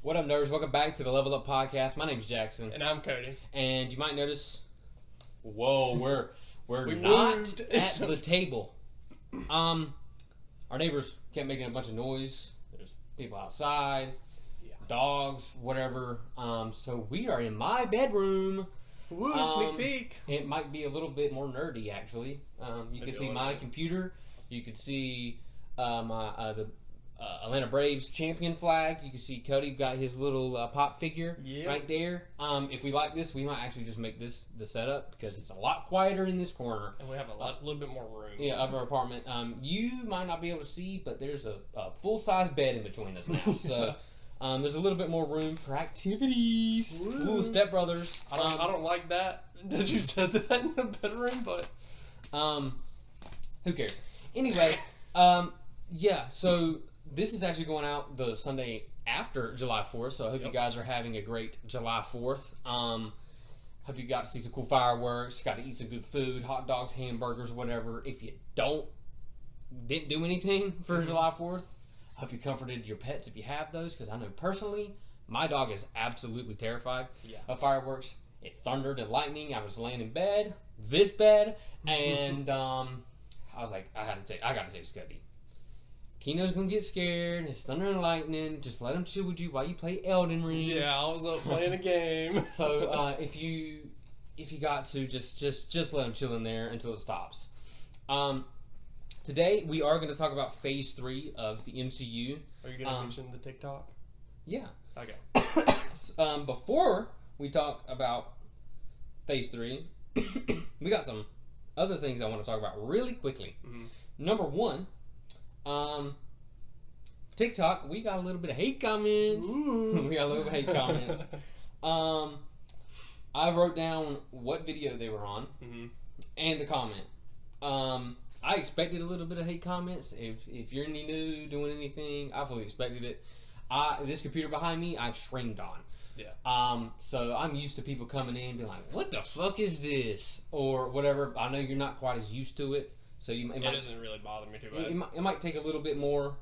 What up, nerds? Welcome back to the Level Up Podcast. My name's Jackson. And I'm Cody. And you might notice, we're We not moved. at the table. Our neighbors kept making a bunch of noise. There's people outside, dogs, whatever. So we are in my bedroom. Woo, sneak peek. It might be a little bit more nerdy, actually. You can see my computer. You can see the Atlanta Braves champion flag. You can see Cody got his little pop figure right there. If we like this, we might actually just make this the setup because it's a lot quieter in this corner. And we have a little bit more room. Yeah, of our apartment. You might not be able to see, but there's a full-size bed in between us now. So there's a little bit more room for activities. Ooh, stepbrothers. I don't like that you said that in the bedroom, but who cares? Anyway, yeah. So this is actually going out the Sunday after July 4th. So I hope you guys are having a great July 4th. Hope you got to see some cool fireworks. Got to eat some good food, hot dogs, hamburgers, whatever. If you didn't do anything for July 4th. I hope you comforted your pets if you have those, because I know personally, my dog is absolutely terrified of fireworks. It thundered and lightning. I was laying in bed, and I was like, I gotta take Scotty. Kino's gonna get scared. It's thunder and lightning. Just let him chill with you while you play Elden Ring. Yeah, I was up playing a game. So if you got to just let him chill in there until it stops. Today, we are going to talk about Phase 3 of the MCU. Are you going to mention the TikTok? Yeah. Okay. Before we talk about Phase 3, we got some other things I want to talk about really quickly. Mm-hmm. Number one, TikTok, we got a little bit of hate comments. Ooh. We got a little bit of hate comments. I wrote down what video they were on and the comment. I expected a little bit of hate comments. If you're any new, doing anything, I fully expected it. This computer behind me, I've streamed on. Yeah. So I'm used to people coming in and being like, "What the fuck is this?" or whatever. I know you're not quite as used to it, so it doesn't really bother me too bad. It might take a little bit more,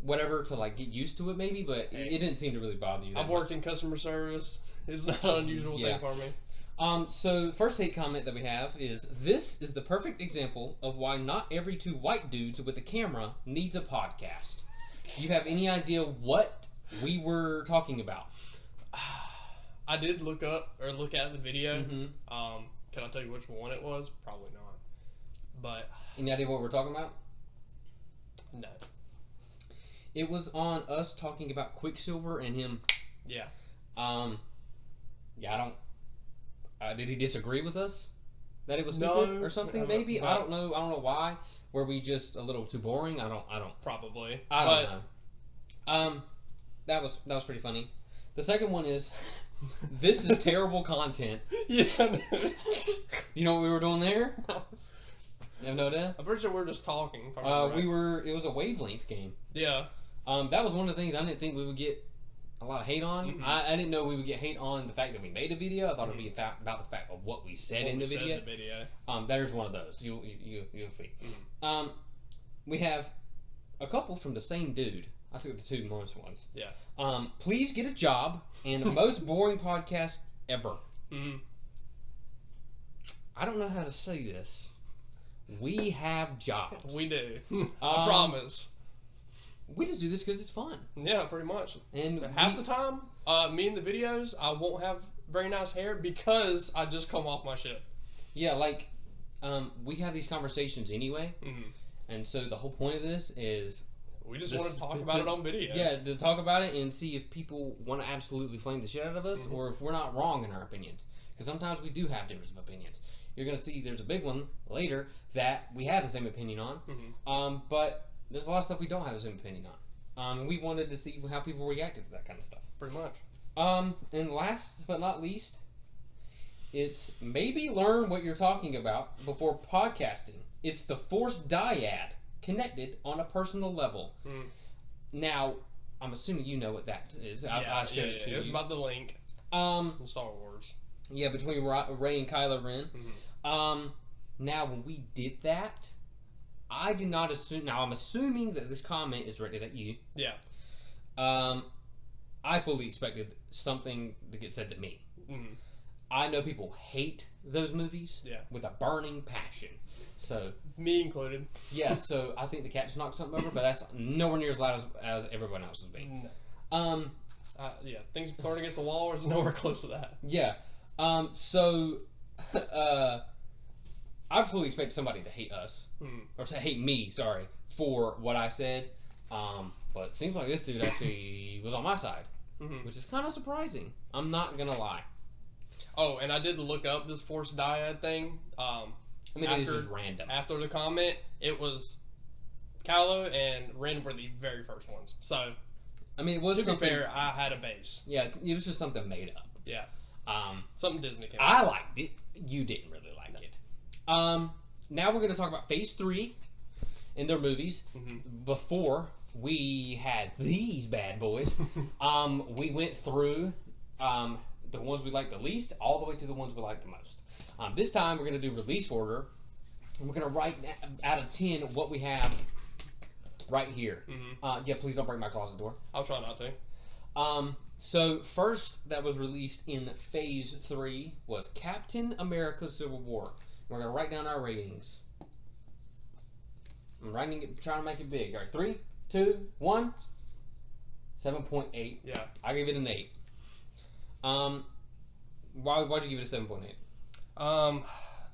whatever, to like get used to it, maybe. But it didn't seem to really bother you. I've worked in customer service. It's not an unusual thing for me. So the first hate comment that we have is, "This is the perfect example of why not every two white dudes with a camera needs a podcast." Do you have any idea what we were talking about? I did look at the video. Mm-hmm. Can I tell you which one it was? Probably not. But any idea what we're talking about? No. It was on us talking about Quicksilver and him. Yeah. Yeah, I don't. Did he disagree with us that it was stupid or something? Maybe I don't know. I don't know why. Were we just a little too boring? I don't. Probably. I don't know. That was pretty funny. The second one is, "This is terrible content." Yeah. You know what we were doing there? You have no idea? I'm pretty sure we were just talking. It was a wavelength game. Yeah. That was one of the things I didn't think we would get a lot of hate on. Mm-hmm. I didn't know we would get hate on the fact that we made a video. I thought it would be about the fact of what we said in the video. There's one of those. You'll see. Mm-hmm. We have a couple from the same dude. I took the two most ones. Yeah. "Please get a job," and "the most boring podcast ever." Mm-hmm. I don't know how to say this. We have jobs. We do. I promise. We just do this because it's fun. Yeah, pretty much. And half the time, me in the videos, I won't have very nice hair because I just come off my shift. Yeah, like, we have these conversations anyway. Mm-hmm. And so the whole point of this is... we just want to talk about it on video. Yeah, to talk about it and see if people want to absolutely flame the shit out of us or if we're not wrong in our opinions. Because sometimes we do have difference of opinions. You're going to see there's a big one later that we have the same opinion on. Mm-hmm. But... there's a lot of stuff we don't have the same opinion on. We wanted to see how people reacted to that kind of stuff. Pretty much. And last but not least, it's maybe learn what you're talking about before podcasting. It's the forced dyad connected on a personal level. Mm. Now, I'm assuming you know what that is. I showed it to you. It was about the link in Star Wars. Yeah, between Rey and Kylo Ren. Mm-hmm. Now, when we did that, I did not assume... Now, I'm assuming that this comment is directed at you. Yeah. I fully expected something to get said to me. Mm-hmm. I know people hate those movies with a burning passion. So me included. Yeah, so I think the cat just knocked something over, but that's nowhere near as loud as everyone else was being. No. Things thrown against the wall is nowhere close to that. Yeah. So I fully expect somebody to hate us. Or say hate me, sorry, for what I said. But it seems like this dude actually was on my side. Which is kind of surprising. I'm not going to lie. Oh, and I did look up this forced dyad thing. It is just random. After the comment, it was Kylo and Ren were the very first ones. So, it was to be fair, I had a base. Yeah, it was just something made up. Yeah. Something Disney came I liked it. You didn't really like it. Now we're going to talk about Phase 3 in their movies. Before we had these bad boys, we went through the ones we liked the least all the way to the ones we liked the most. This time we're going to do release order, and we're going to write out of 10 what we have right here. Yeah, please don't break my closet door. I'll try not to. So first that was released in Phase 3 was Captain America Civil War. We're going to write down our ratings. I'm writing it, trying to make it big. All right, 3, 2, 1. 7.8. Yeah. I gave it an 8. Why'd you give it a 7.8?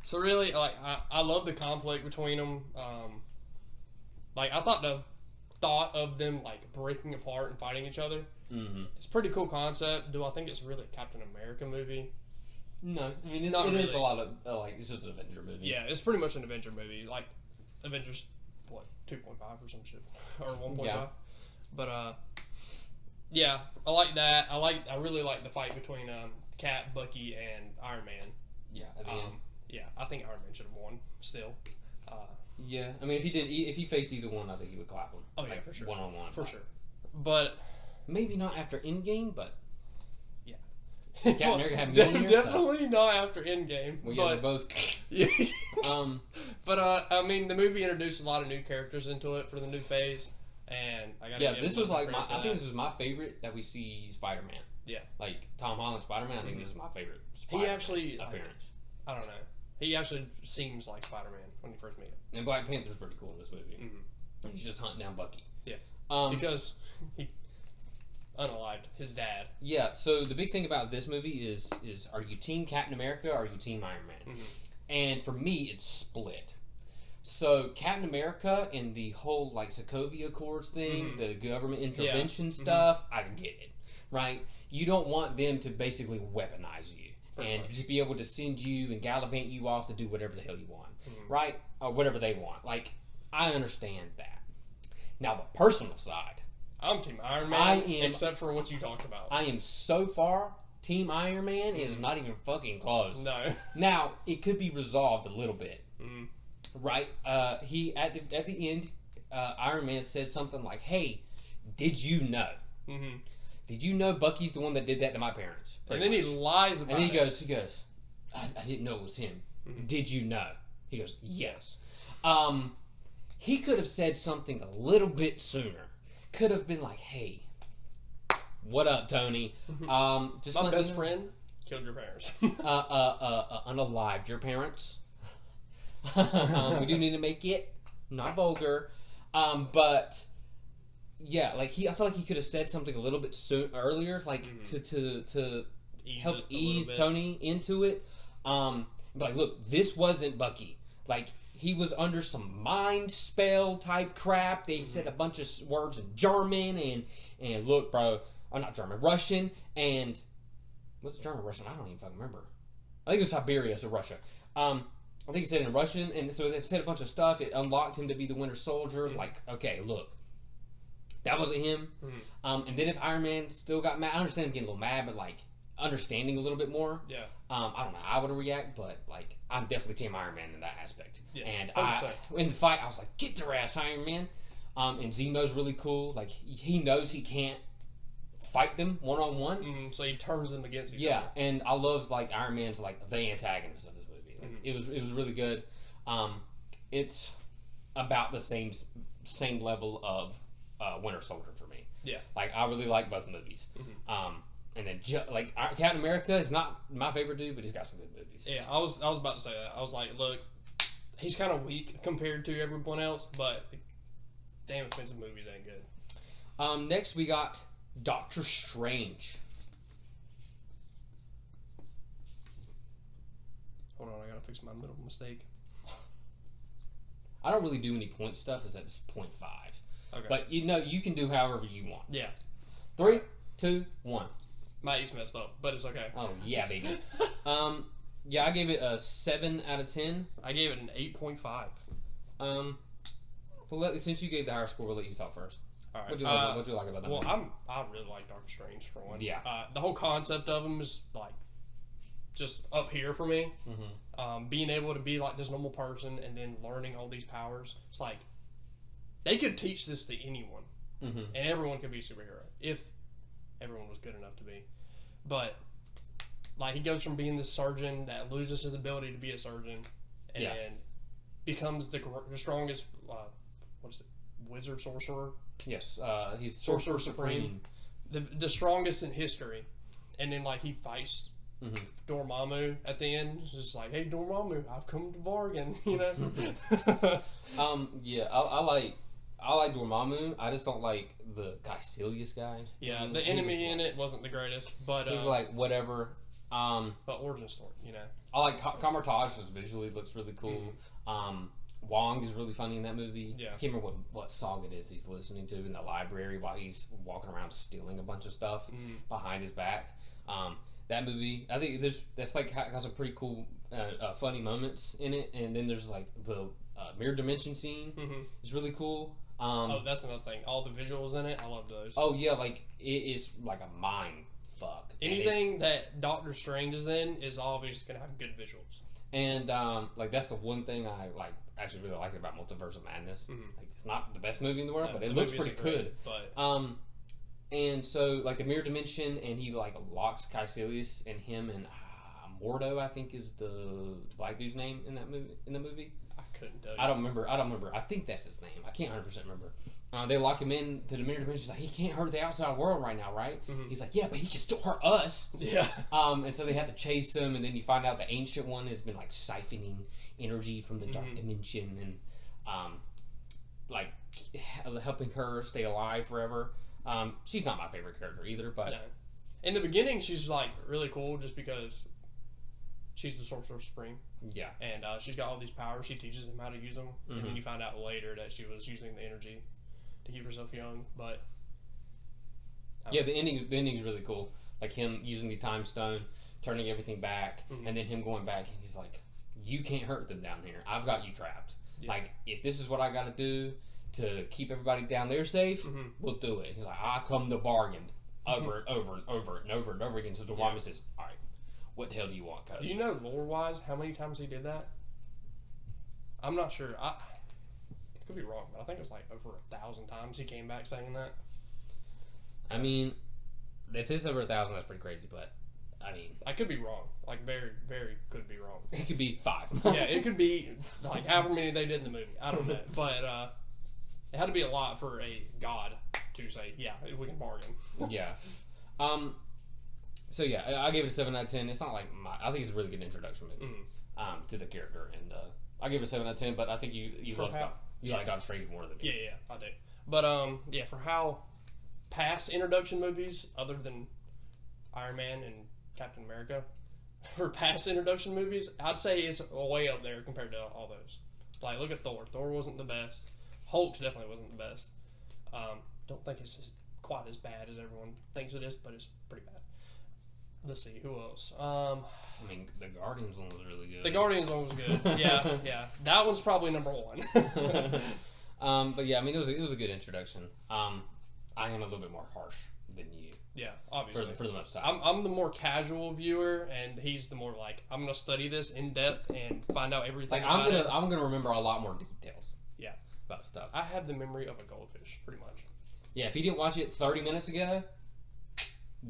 So really, like, I love the conflict between them. Like, I thought the thought of them, like, breaking apart and fighting each other, it's a pretty cool concept. Do I think it's really a Captain America movie? No. It really. is a lot of, it's just an Avenger movie. Yeah, it's pretty much an Avenger movie. Like, Avengers, 2.5 or some shit. Or 1.5. Yeah. But, yeah, I like that. I really like the fight between Cap, Bucky, and Iron Man. Yeah, at the end. Yeah, I think Iron Man should have won still. Yeah, if he faced either one, I think he would clap him. Oh yeah, for sure. One-on-one. For sure. But maybe not after Endgame, but yeah. Captain America had Mjolnir, definitely not after Endgame. Well, yeah, they're both. Yeah. But the movie introduced a lot of new characters into it for the new phase, and I got this was like I think this was my favorite that we see Spider-Man. Yeah. Like Tom Holland Spider-Man. I think this is my favorite Spider-Man he actually appearance. I don't know. He actually seems like Spider-Man when you first meet him. And Black Panther's pretty cool in this movie. He's just hunting down Bucky. Yeah. Because he unalived his dad. Yeah. So the big thing about this movie is are you Team Captain America or are you Team Iron Man? And for me, it's split. So Captain America and the whole like Sokovia Accords thing, the government intervention stuff, I get it, right? You don't want them to basically weaponize you and just be able to send you and gallivant you off to do whatever the hell you want, right? Or whatever they want. Like, I understand that. Now, the personal side. I'm Team Iron Man, except for what you talked about. I am so far Team Iron Man. It is not even fucking close. No. Now, it could be resolved a little bit, right? He at the end, Iron Man says something like, "Hey, did you know? Did you know Bucky's the one that did that to my parents?" And then he lies about it. And he goes, I didn't know it was him. Did you know? He goes, yes. He could have said something a little bit sooner. Could have been like, hey, what up, Tony? Just my best friend killed your parents. Unalived your parents. We do need to make it not vulgar. But yeah, like I feel like he could have said something a little bit earlier, like to help ease Tony into it. But like, look, this wasn't Bucky. Like, he was under some mind spell type crap. They said a bunch of words in German and look, bro, not German, Russian, and what's German, Russian? I don't even fucking remember. I think it was Siberia, so Russia. I think he said it in Russian, and so they said a bunch of stuff. It unlocked him to be the Winter Soldier. Like, okay, look, that wasn't him. And then if Iron Man still got mad, I understand him getting a little mad, but like understanding a little bit more. Yeah. I don't know how I would react, but like I'm definitely Team Iron Man in that aspect. Yeah. And 100%. In the fight, I was like, get your ass, Iron Man. And Zemo's really cool. Like he knows he can't fight them one-on-one. So he turns them against each other. Yeah, and I love like Iron Man's like the antagonist of this movie. Like, it was really good. It's about the same level of Winter Soldier for me. Yeah. Like, I really like both movies. And then, Captain America is not my favorite dude, but he's got some good movies. Yeah, I was about to say that. I was like, look, he's kind of weak compared to everyone else, but damn expensive movies ain't good. Next, we got Doctor Strange. Hold on, I gotta fix my middle mistake. I don't really do any point stuff, it's at just 0.5. Okay. But, you can do however you want. Yeah. 3, 2, 1. My E's messed up, but it's okay. Oh, yeah, baby. I gave it a 7 out of 10. I gave it an 8.5. Since you gave the higher score, we'll let you talk first. All right. What'd you like about that movie? I really like Doctor Strange for one. Yeah. The whole concept of him is like just up here for me. Being able to be like this normal person and then learning all these powers. It's like they could teach this to anyone, and everyone could be a superhero if everyone was good enough to be. But like he goes from being this surgeon that loses his ability to be a surgeon, and becomes the strongest. What is it? Wizard sorcerer. Yes, he's Sorcerer Supreme. The strongest in history, and then like he fights Dormammu at the end. It's just like, hey Dormammu, I've come to bargain. You know. I like Dormammu. I just don't like the Caecilius guy. Yeah, the enemy in it wasn't the greatest, but he's like whatever. But origin story, you know. I like Kamartaj. Just visually looks really cool. Wong is really funny in that movie. Yeah. I can't remember what song it is he's listening to in the library while he's walking around stealing a bunch of stuff behind his back. That movie, I think that's like has some pretty cool, funny moments in it. And then there's like the mirror dimension scene. It's really cool. That's another thing. All the visuals in it, I love those. Oh yeah, like it is like a mind fuck. Anything that Doctor Strange is in is always gonna have good visuals. And like that's the one thing I like actually really like about Multiverse of Madness. Like it's not the best movie in the world, but it looks pretty good. But and so like the mirror dimension, and he like locks Caecilius, and him and Mordo, I think is the black dude's name in that movie. In the movie, I couldn't tell you. I don't remember. I think that's his name. I can't 100% remember. They lock him in to the mirror dimension. He's like, he can't hurt the outside world right now, right? He's like, yeah, but he can still hurt us. Yeah. And so they have to chase him, and then you find out the ancient one has been like siphoning energy from the dark dimension, and like helping her stay alive forever. She's not my favorite character either, but no. In the beginning, she's like really cool just because she's the Sorcerer Supreme. Yeah. And she's got all these powers. She teaches him how to use them, and then you find out later that she was using the energy to keep herself young. But the ending is really cool. Like him using the time stone, turning everything back, and then him going back, and he's like, "You can't hurt them down here. I've got you trapped. Yeah. Like if this is what I got to do to keep everybody down there safe, we'll do it." He's like, "I come to bargain." Over and over again. So Dormammu says, "All right, what the hell do you want, cuz?" Do you know lore-wise how many times he did that? I'm not sure. I could be wrong, but I think it was like over 1,000 times he came back saying that. I mean, if it's over 1,000, that's pretty crazy. But I mean, I could be wrong. Like very, very could be wrong. It could be 5. Yeah, it could be like however many they did in the movie. I don't know, but it had to be a lot for a god to say, "Yeah, we can bargain." Yeah. So yeah, I gave it a 7 out of 10. It's not like I think it's a really good introduction movie to the character, and I gave it a 7 out of 10. But I think you like Doctor Strange more than me. Yeah, I do. But for how past introduction movies, other than Iron Man and Captain America, for past introduction movies, I'd say it's way up there compared to all those. Like, look at Thor. Thor wasn't the best. Hulk definitely wasn't the best. Don't think it's quite as bad as everyone thinks it is, but it's pretty bad. Let's see, who else? I mean, the Guardians one was really good. The Guardians one was good. Yeah. That one's probably number 1. But yeah, I mean, it was a good introduction. I am a little bit more harsh than you. Yeah, obviously. For the most time. I'm the more casual viewer, and he's the more like, I'm gonna study this in depth and find out everything. Like I'm gonna remember a lot more details. Yeah, about stuff. I have the memory of a goldfish, pretty much. Yeah, if you didn't watch it 30 minutes ago,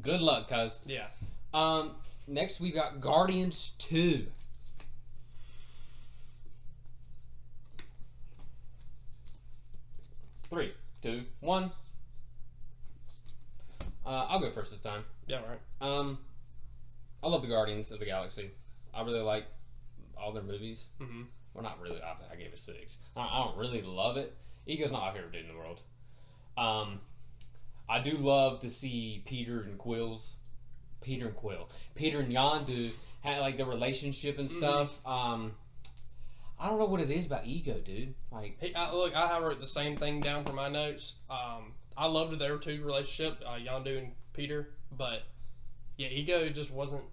good luck, cuz. Yeah. Next we got Guardians 2. Three, two, one. I'll go first this time. Yeah, right. I love the Guardians of the Galaxy. I really like all their movies. Mm-hmm. Well, not really. I gave it a 6. I don't really love it. Ego's not my favorite dude in the world. I do love to see Peter and Yondu had like the relationship and stuff. I don't know what it is about Ego, dude. Like, look, I wrote the same thing down for my notes. I loved their two relationship, Yondu and Peter, but yeah, Ego just wasn't.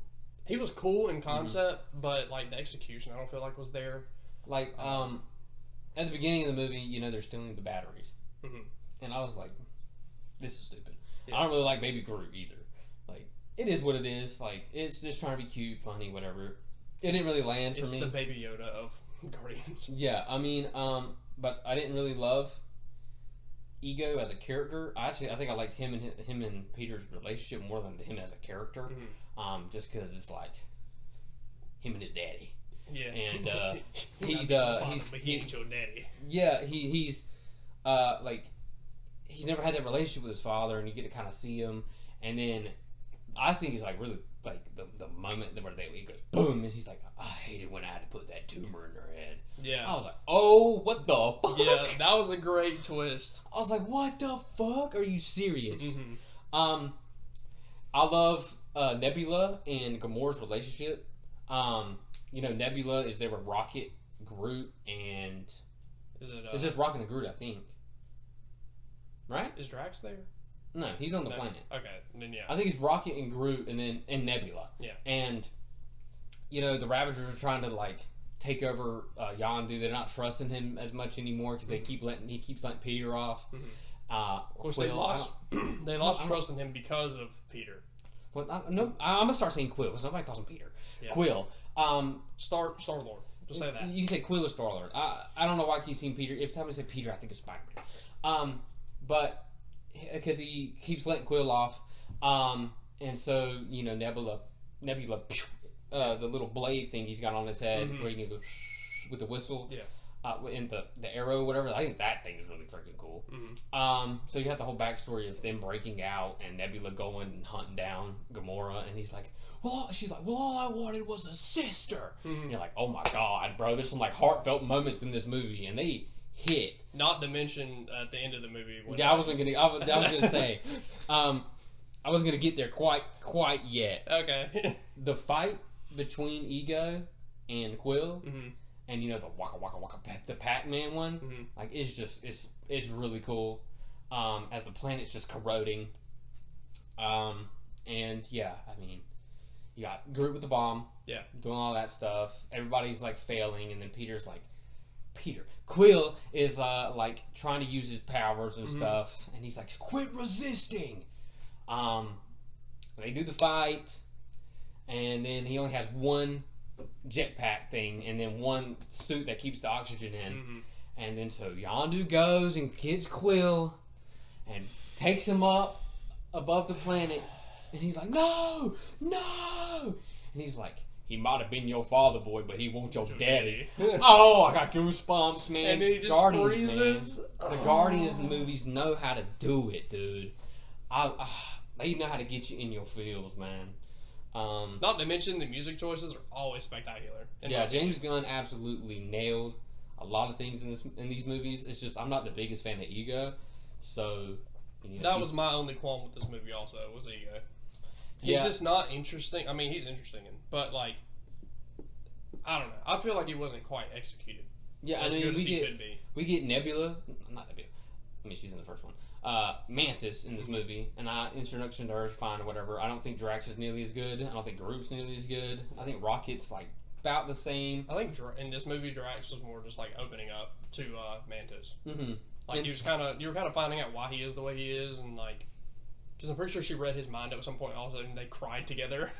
He was cool in concept, but like the execution, I don't feel like was there. Like, at the beginning of the movie, you know, they're stealing the batteries, and I was like, "This is stupid." Yeah. I don't really like Baby Groot either. Like, it is what it is. Like, it's just trying to be cute, funny, whatever. It didn't really land for me. It's the Baby Yoda of Guardians. Yeah, I mean, but I didn't really love Ego as a character. I think I liked him and Peter's relationship more than him as a character. Just because it's like him and his daddy. Yeah, and he's your daddy. Yeah, he's like he's never had that relationship with his father, and you get to kind of see him. And then I think he's like really like the moment where he goes boom, and he's like, I hated when I had to put that tumor in their head. Yeah, I was like, oh, what the fuck? Yeah, that was a great twist. I was like, what the fuck? Are you serious? I love Nebula and Gamora's relationship. You know, Nebula is there with Rocket, Groot, and it's just Rocket and Groot, I think. Right? Is Drax there? No, he's on the planet. Okay, then yeah. I think it's Rocket and Groot, and Nebula. Yeah. And you know, the Ravagers are trying to like take over Yondu. They're not trusting him as much anymore because he keeps letting Peter off. Of course, they lost trust in him because of Peter. Well, I'm gonna start saying Quill because nobody calls him Peter. Yeah. Quill. Star Lord. Just say that. You can say Quill or Star Lord. I don't know why I keep saying Peter. Every time I say Peter, I think of Spider-Man. But because he keeps letting Quill off, and so you know Nebula, the little blade thing he's got on his head where he can go with the whistle. Yeah. And the arrow, whatever. I think that thing is really freaking cool. So you have the whole backstory of them breaking out and Nebula going and hunting down Gamora, and he's like, she's like, all I wanted was a sister. And you're like, oh my god, bro. There's some like heartfelt moments in this movie, and they hit. Not to mention at the end of the movie. Yeah, I was gonna say, I wasn't gonna get there quite yet. Okay. The fight between Ego and Quill. And you know the waka waka waka the Pac-Man one, like it's really cool. As the planet's just corroding, and yeah, I mean, you got Groot with the bomb, doing all that stuff. Everybody's like failing, and then Peter's like, Quill is like trying to use his powers and stuff, and he's like, quit resisting. They do the fight, and then he only has one jetpack thing and then one suit that keeps the oxygen in, and then so Yondu goes and gets Quill and takes him up above the planet, and he's like, no, and he's like, he might have been your father, boy, but he won't your daddy. Oh, I got goosebumps, man. And then he just freezes. Man. The Guardians movies know how to do it, dude. They know how to get you in your feels, man. Not to mention the music choices are always spectacular. Yeah, James Gunn absolutely nailed a lot of things in these movies. It's just I'm not the biggest fan of Ego, so you know, that was my only qualm with this movie. Also, was Ego. He's just not interesting. I mean, he's interesting, but like, I don't know. I feel like he wasn't quite executed. Yeah, as good as he could be. We get Nebula, not Nebula. I mean, she's in the first one. Mantis in this movie, and introduction to her is fine or whatever. I don't think Drax is nearly as good. I don't think Groot's nearly as good. I think Rocket's like about the same. I think in this movie Drax was more just like opening up to Mantis. Like you were kind of finding out why he is the way he is, and like, because I'm pretty sure she read his mind at some point also, and they cried together.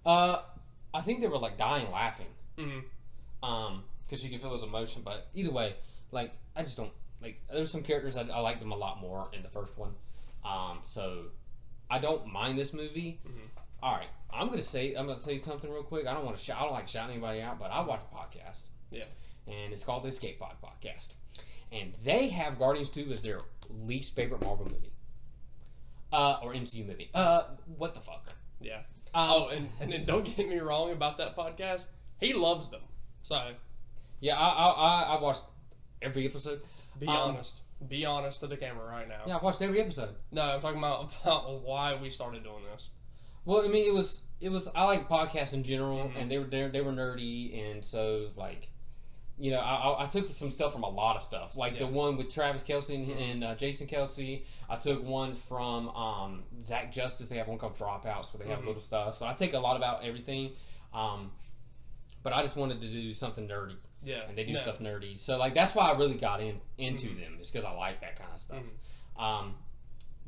I think they were like dying laughing. Because she could feel his emotion, but either way, like I just don't. Like, there's some characters I like them a lot more in the first one, so I don't mind this movie. All right, I'm gonna say something real quick. I don't like shouting anybody out, but I watch a podcast, and it's called the Escape Pod Podcast, and they have Guardians 2 as their least favorite Marvel movie. or MCU movie. What the fuck? Yeah. And then don't get me wrong about that podcast. He loves them. So yeah, I watched every episode. be honest. Be honest to the camera right now. Yeah, I watched every episode. No, I'm talking about why we started doing this. Well, I mean, it was. I like podcasts in general, and they were nerdy, and so like, you know, I took some stuff from a lot of stuff, like the one with Travis Kelce and Jason Kelce. I took one from Zach Justice. They have one called Dropouts, where they have little stuff. So I take a lot about everything, but I just wanted to do something nerdy. Yeah, and they do stuff nerdy. So like that's why I really got into them, is because I like that kind of stuff.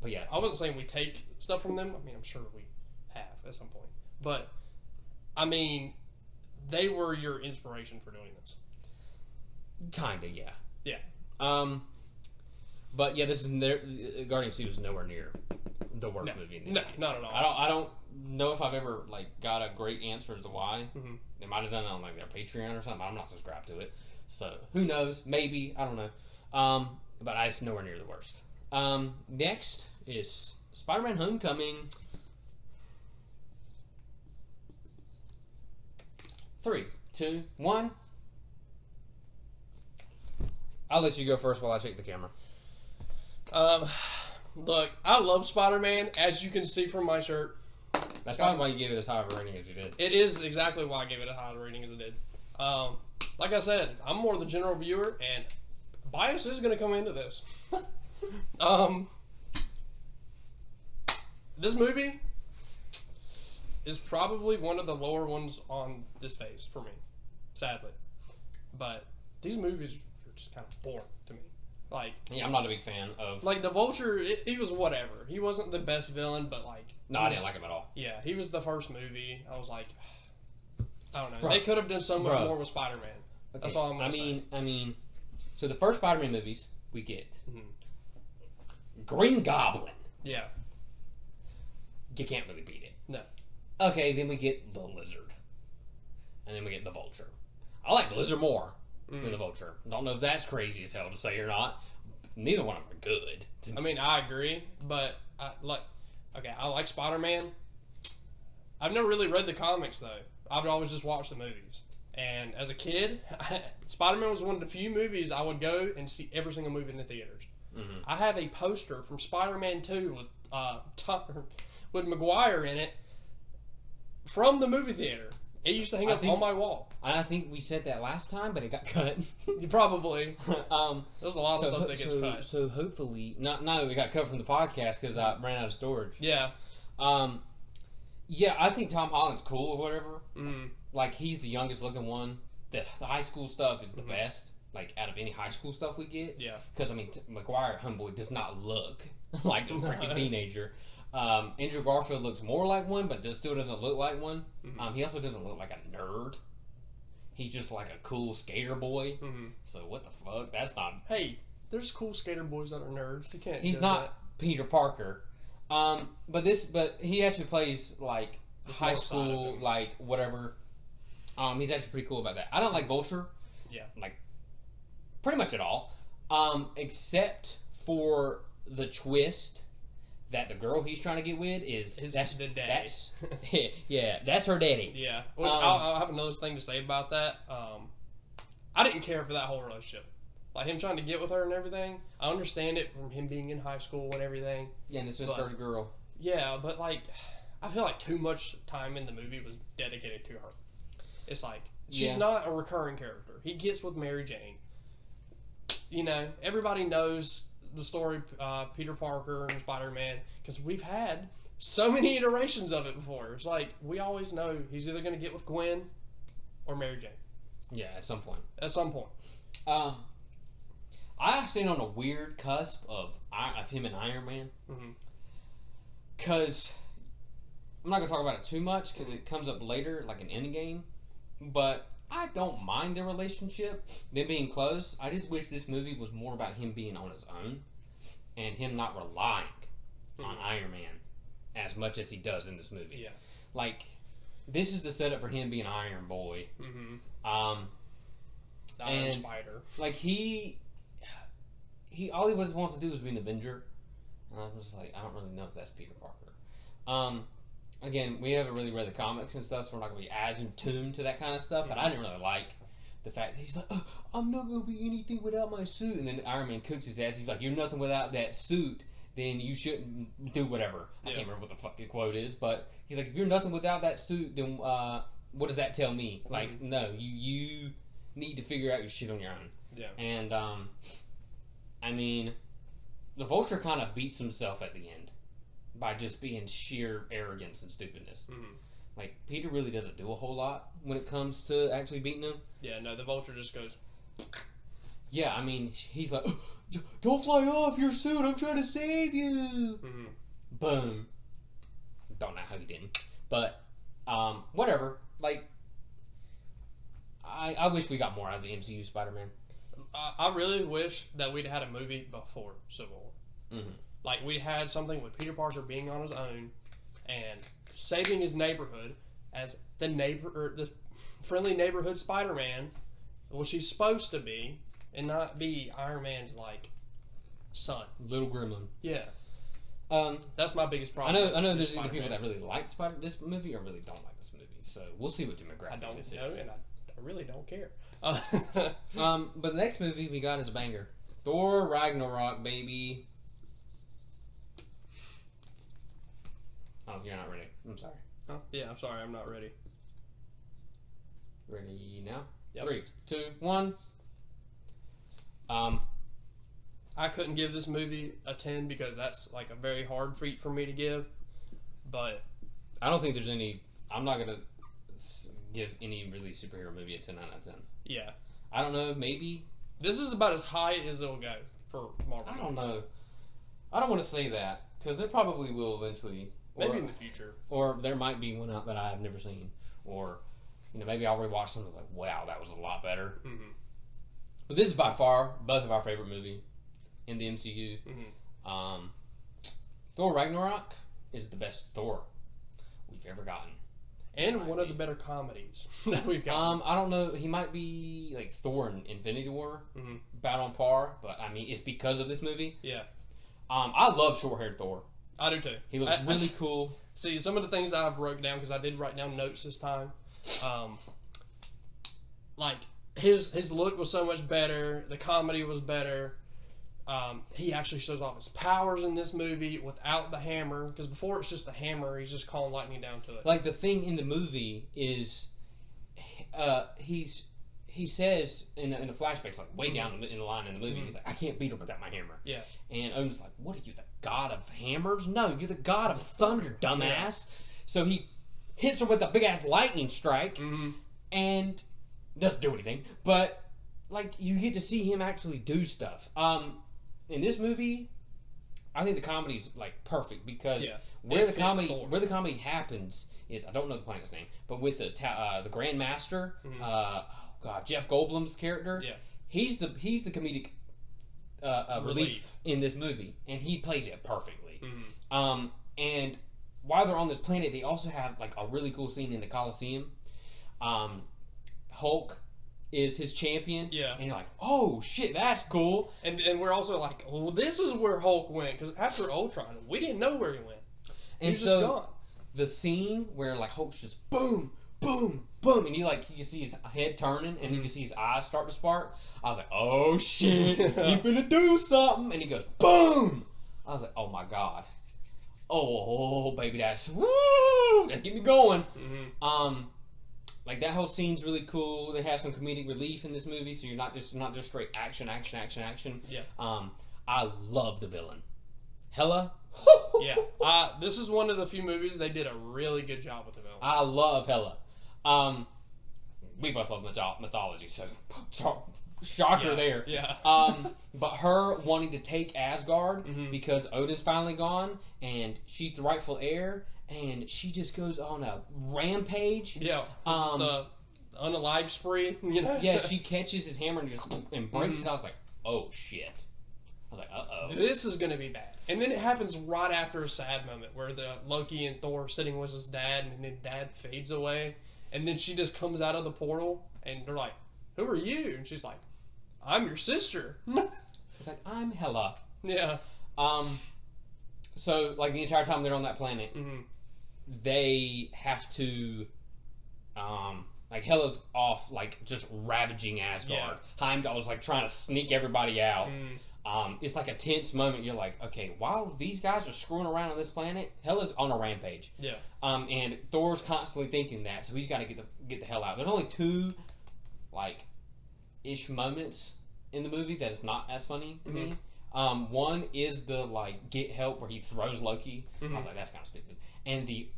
But yeah, I wasn't saying we take stuff from them. I mean, I'm sure we have at some point, but I mean, they were your inspiration for doing this. Kinda, yeah. Yeah. But yeah, this is Guardian Sea was nowhere near the worst movie in the No, MCU. not at all. I don't know if I've ever like got a great answer as to why. They might have done it on like their Patreon or something. I'm not subscribed to it, so who knows? Maybe, I don't know. But it's nowhere near the worst. Next is Spider-Man: Homecoming. 3, 2, 1. I'll let you go first while I check the camera. Look, I love Spider-Man, as you can see from my shirt. That's probably why you gave it as high of a rating as you did. It is exactly why I gave it a high rating as it did. Like I said, I'm more the general viewer, and bias is going to come into this. This movie is probably one of the lower ones on this phase for me, sadly. But these movies are just kind of boring to me. Like, yeah, I'm not a big fan of. Like the Vulture, he was whatever. He wasn't the best villain, but like. No, I didn't like him at all. Yeah, he was the first movie. I was like, I don't know. Bro. They could have done so much more with Spider-Man. Okay. That's all I'm gonna say. I mean, so the first Spider-Man movies we get Green Goblin. Yeah. You can't really beat it. No. Okay, then we get the Lizard, and then we get the Vulture. I like the Lizard more than the Vulture. Don't know if that's crazy as hell to say or not. Neither one of them are good. I mean, I agree, but I like Spider-Man. I've never really read the comics though. I've always just watched the movies. And as a kid, Spider-Man was one of the few movies I would go and see every single movie in the theaters. I have a poster from Spider-Man 2 with Maguire in it from the movie theater. It used to hang up on my wall. I think we said that last time, but it got cut. Probably. There's a lot of stuff that gets cut. So hopefully, it got cut from the podcast because I ran out of storage. Yeah. Yeah, I think Tom Holland's cool or whatever. Like, he's the youngest looking one. The high school stuff is the best, like, out of any high school stuff we get. Yeah. Because, I mean, Maguire, homeboy, does not look like a freaking teenager. Andrew Garfield looks more like one, but still doesn't look like one. He also doesn't look like a nerd. He's just like a cool skater boy. So what the fuck? That's not... Hey, there's cool skater boys that are nerds. You can't. He's not Peter Parker. But he actually plays like high school, like whatever. He's actually pretty cool about that. I don't like Vulture. Yeah. Like pretty much at all. Except for the twist that the girl he's trying to get with that's the daddy. That's her daddy. Yeah. Which I'll have another thing to say about that. I didn't care for that whole relationship. Like him trying to get with her and everything. I understand it from him being in high school and everything. Yeah, and it's his first girl. Yeah, but like, I feel like too much time in the movie was dedicated to her. It's like, she's not a recurring character. He gets with Mary Jane. You know, everybody knows the story, Peter Parker and Spider-Man, because we've had so many iterations of it before. It's like, we always know he's either going to get with Gwen or Mary Jane. Yeah, at some point. At some point. I've seen on a weird cusp of him and Iron Man. Because I'm not going to talk about it too much because it comes up later, like an Endgame. But I don't mind their relationship, them being close. I just wish this movie was more about him being on his own and him not relying on Iron Man as much as he does in this movie. Yeah. Like, this is the setup for him being Iron Boy. Iron Spider. Like, he all he wants to do is be an Avenger. And I'm just like, I don't really know if that's Peter Parker. Again, we haven't really read the comics and stuff, so we're not going to be as in tune to that kind of stuff. But I didn't really like the fact that he's like, I'm not going to be anything without my suit. And then Iron Man cooks his ass. He's like, you're nothing without that suit, then you shouldn't do whatever. I can't remember what the fucking quote is, but he's like, if you're nothing without that suit, then what does that tell me? Like, no, you need to figure out your shit on your own. Yeah. And, I mean, the Vulture kind of beats himself at the end by just being sheer arrogance and stupidness. Mm-hmm. Like, Peter really doesn't do a whole lot when it comes to actually beating him. Yeah, no, the Vulture just goes... Yeah, I mean, he's like, don't fly off your suit, I'm trying to save you. Mm-hmm. Boom. Don't know how he didn't. But, whatever. Like, I wish we got more out of the MCU Spider-Man. I really wish that we'd had a movie before Civil War. Mm-hmm. Like, we had something with Peter Parker being on his own and saving his neighborhood as the friendly neighborhood Spider-Man, which he's supposed to be, and not be Iron Man's, like, son. Little gremlin. Yeah. That's my biggest problem. I know there's either people that really like this movie or really don't like this movie, so we'll see what demographic I don't this know, is. and I really don't care. But the next movie we got is a banger. Thor Ragnarok, baby. Oh, you're not ready. I'm sorry. Oh, yeah, I'm sorry. I'm not ready. Ready now? Yep. 3, 2, 1. I couldn't give this movie a 10 because that's like a very hard feat for me to give. But I don't think there's any. I'm not gonna give any really superhero movie a 10 out of 10. Yeah. I don't know. Maybe this is about as high as it'll go for Marvel. I don't know. I don't want to say that because there probably will eventually. Maybe in the future. Or there might be one out that I have never seen. Or, maybe I'll rewatch something like, wow, that was a lot better. Mm-hmm. But this is by far both of our favorite movie in the MCU. Mm-hmm. Thor Ragnarok is the best Thor we've ever gotten. And one of the better comedies that we've gotten. I don't know. He might be like Thor in Infinity War, about on par. But, I mean, it's because of this movie. Yeah. I love short-haired Thor. I do too. He looks really cool. See, some of the things I've wrote down, because I did write down notes this time. Like, his look was so much better. The comedy was better. He actually shows off his powers in this movie without the hammer. Because before it's just the hammer, he's just calling lightning down to it. Like, the thing in the movie is he says in the flashbacks, like way down in the line in the movie, he's like, I can't beat her without my hammer. Yeah. And Odin's like, what are you, the god of hammers? No, you're the god of thunder, dumbass. Yeah. So he hits her with a big ass lightning strike and doesn't do anything. But like you get to see him actually do stuff. In this movie, I think the comedy's like perfect because where the comedy happens is, I don't know the planet's name, but with the Grand Master, Jeff Goldblum's character, he's the comedic relief in this movie, and he plays it perfectly. And while they're on this planet, they also have like a really cool scene in the Coliseum. Hulk is his champion, and you're like, oh shit, that's cool. And we're also like, well, this is where Hulk went, because after Ultron, we didn't know where he went. And He's so just gone. The scene where like Hulk's just boom, boom, boom, and you can see his head turning, and you can see his eyes start to spark. I was like, oh shit, he's gonna do something, and he goes boom. I was like, oh my god, oh baby, that's getting me going. Like that whole scene's really cool. They have some comedic relief in this movie, so you're not just straight action. Yeah. I love the villain, Hela. Yeah. This is one of the few movies they did a really good job with the villain. I love Hela. We both love mythology, so shocker there. Yeah. But her wanting to take Asgard because Odin's finally gone and she's the rightful heir, and she just goes on a rampage. Yeah. Just on a live spree. You know? Yeah. She catches his hammer and breaks it. I was like, oh shit. I was like, uh-oh. This is going to be bad. And then it happens right after a sad moment where the Loki and Thor are sitting with his dad, and then dad fades away. And then she just comes out of the portal, and they're like, who are you? And she's like, I'm your sister. It's like, I'm Hela. Yeah. So, like, the entire time they're on that planet, Mm-hmm. they have to, like, Hela's off, like, just ravaging Asgard. Heimdall's, like, trying to sneak everybody out. It's like a tense moment. You're like, okay, while these guys are screwing around on this planet, Hela's on a rampage. Yeah. And Thor's constantly thinking that, so he's got to get the hell out. There's only two, like, ish moments in the movie that is not as funny to me. One is the, like, get help where he throws Loki. I was like, that's kind of stupid. And the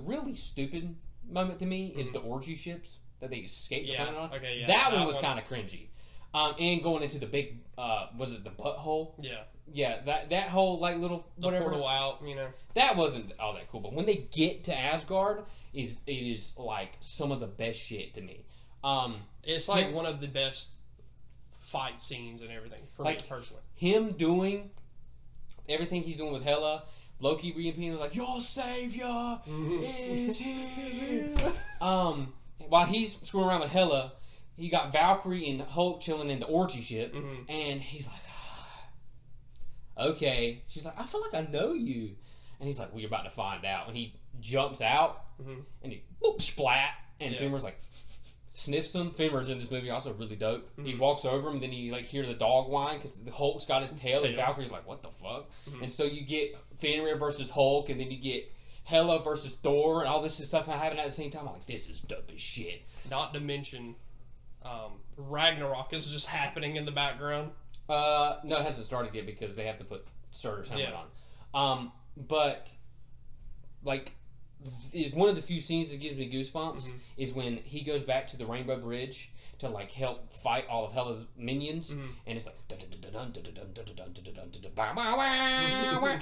really stupid moment to me is the orgy ships that they escape the planet on. Okay, yeah. That one was kind of cringy. And going into the big, was it the butthole? Yeah. Yeah, that whole, like, little whatever. The portal out, you know. That wasn't all that cool. But when they get to Asgard, it is like some of the best shit to me. It's like one of the best fight scenes and everything for me personally. Him doing everything he's doing with Hela, Loki reappearing was like, your savior is here. While he's screwing around with Hela, he got Valkyrie and Hulk chilling in the orgy ship, and he's like, okay. She's like, I feel like I know you. And he's like, well, you're about to find out. And he jumps out, and he boop, splat, and Fenrir's like, sniffs him. Fenrir's in this movie also really dope. He walks over him, and then you like hear the dog whine because the Hulk's got his tail, and Valkyrie's like, what the fuck? And so you get Fenrir versus Hulk, and then you get Hela versus Thor, and all this stuff happening at the same time. I'm like, this is dope as shit. Not to mention, Ragnarok is just happening in the background. No, it hasn't started yet because they have to put Surtur's helmet on. But like, one of the few scenes that gives me goosebumps is when he goes back to the Rainbow Bridge to like help fight all of Hela's minions, and it's like,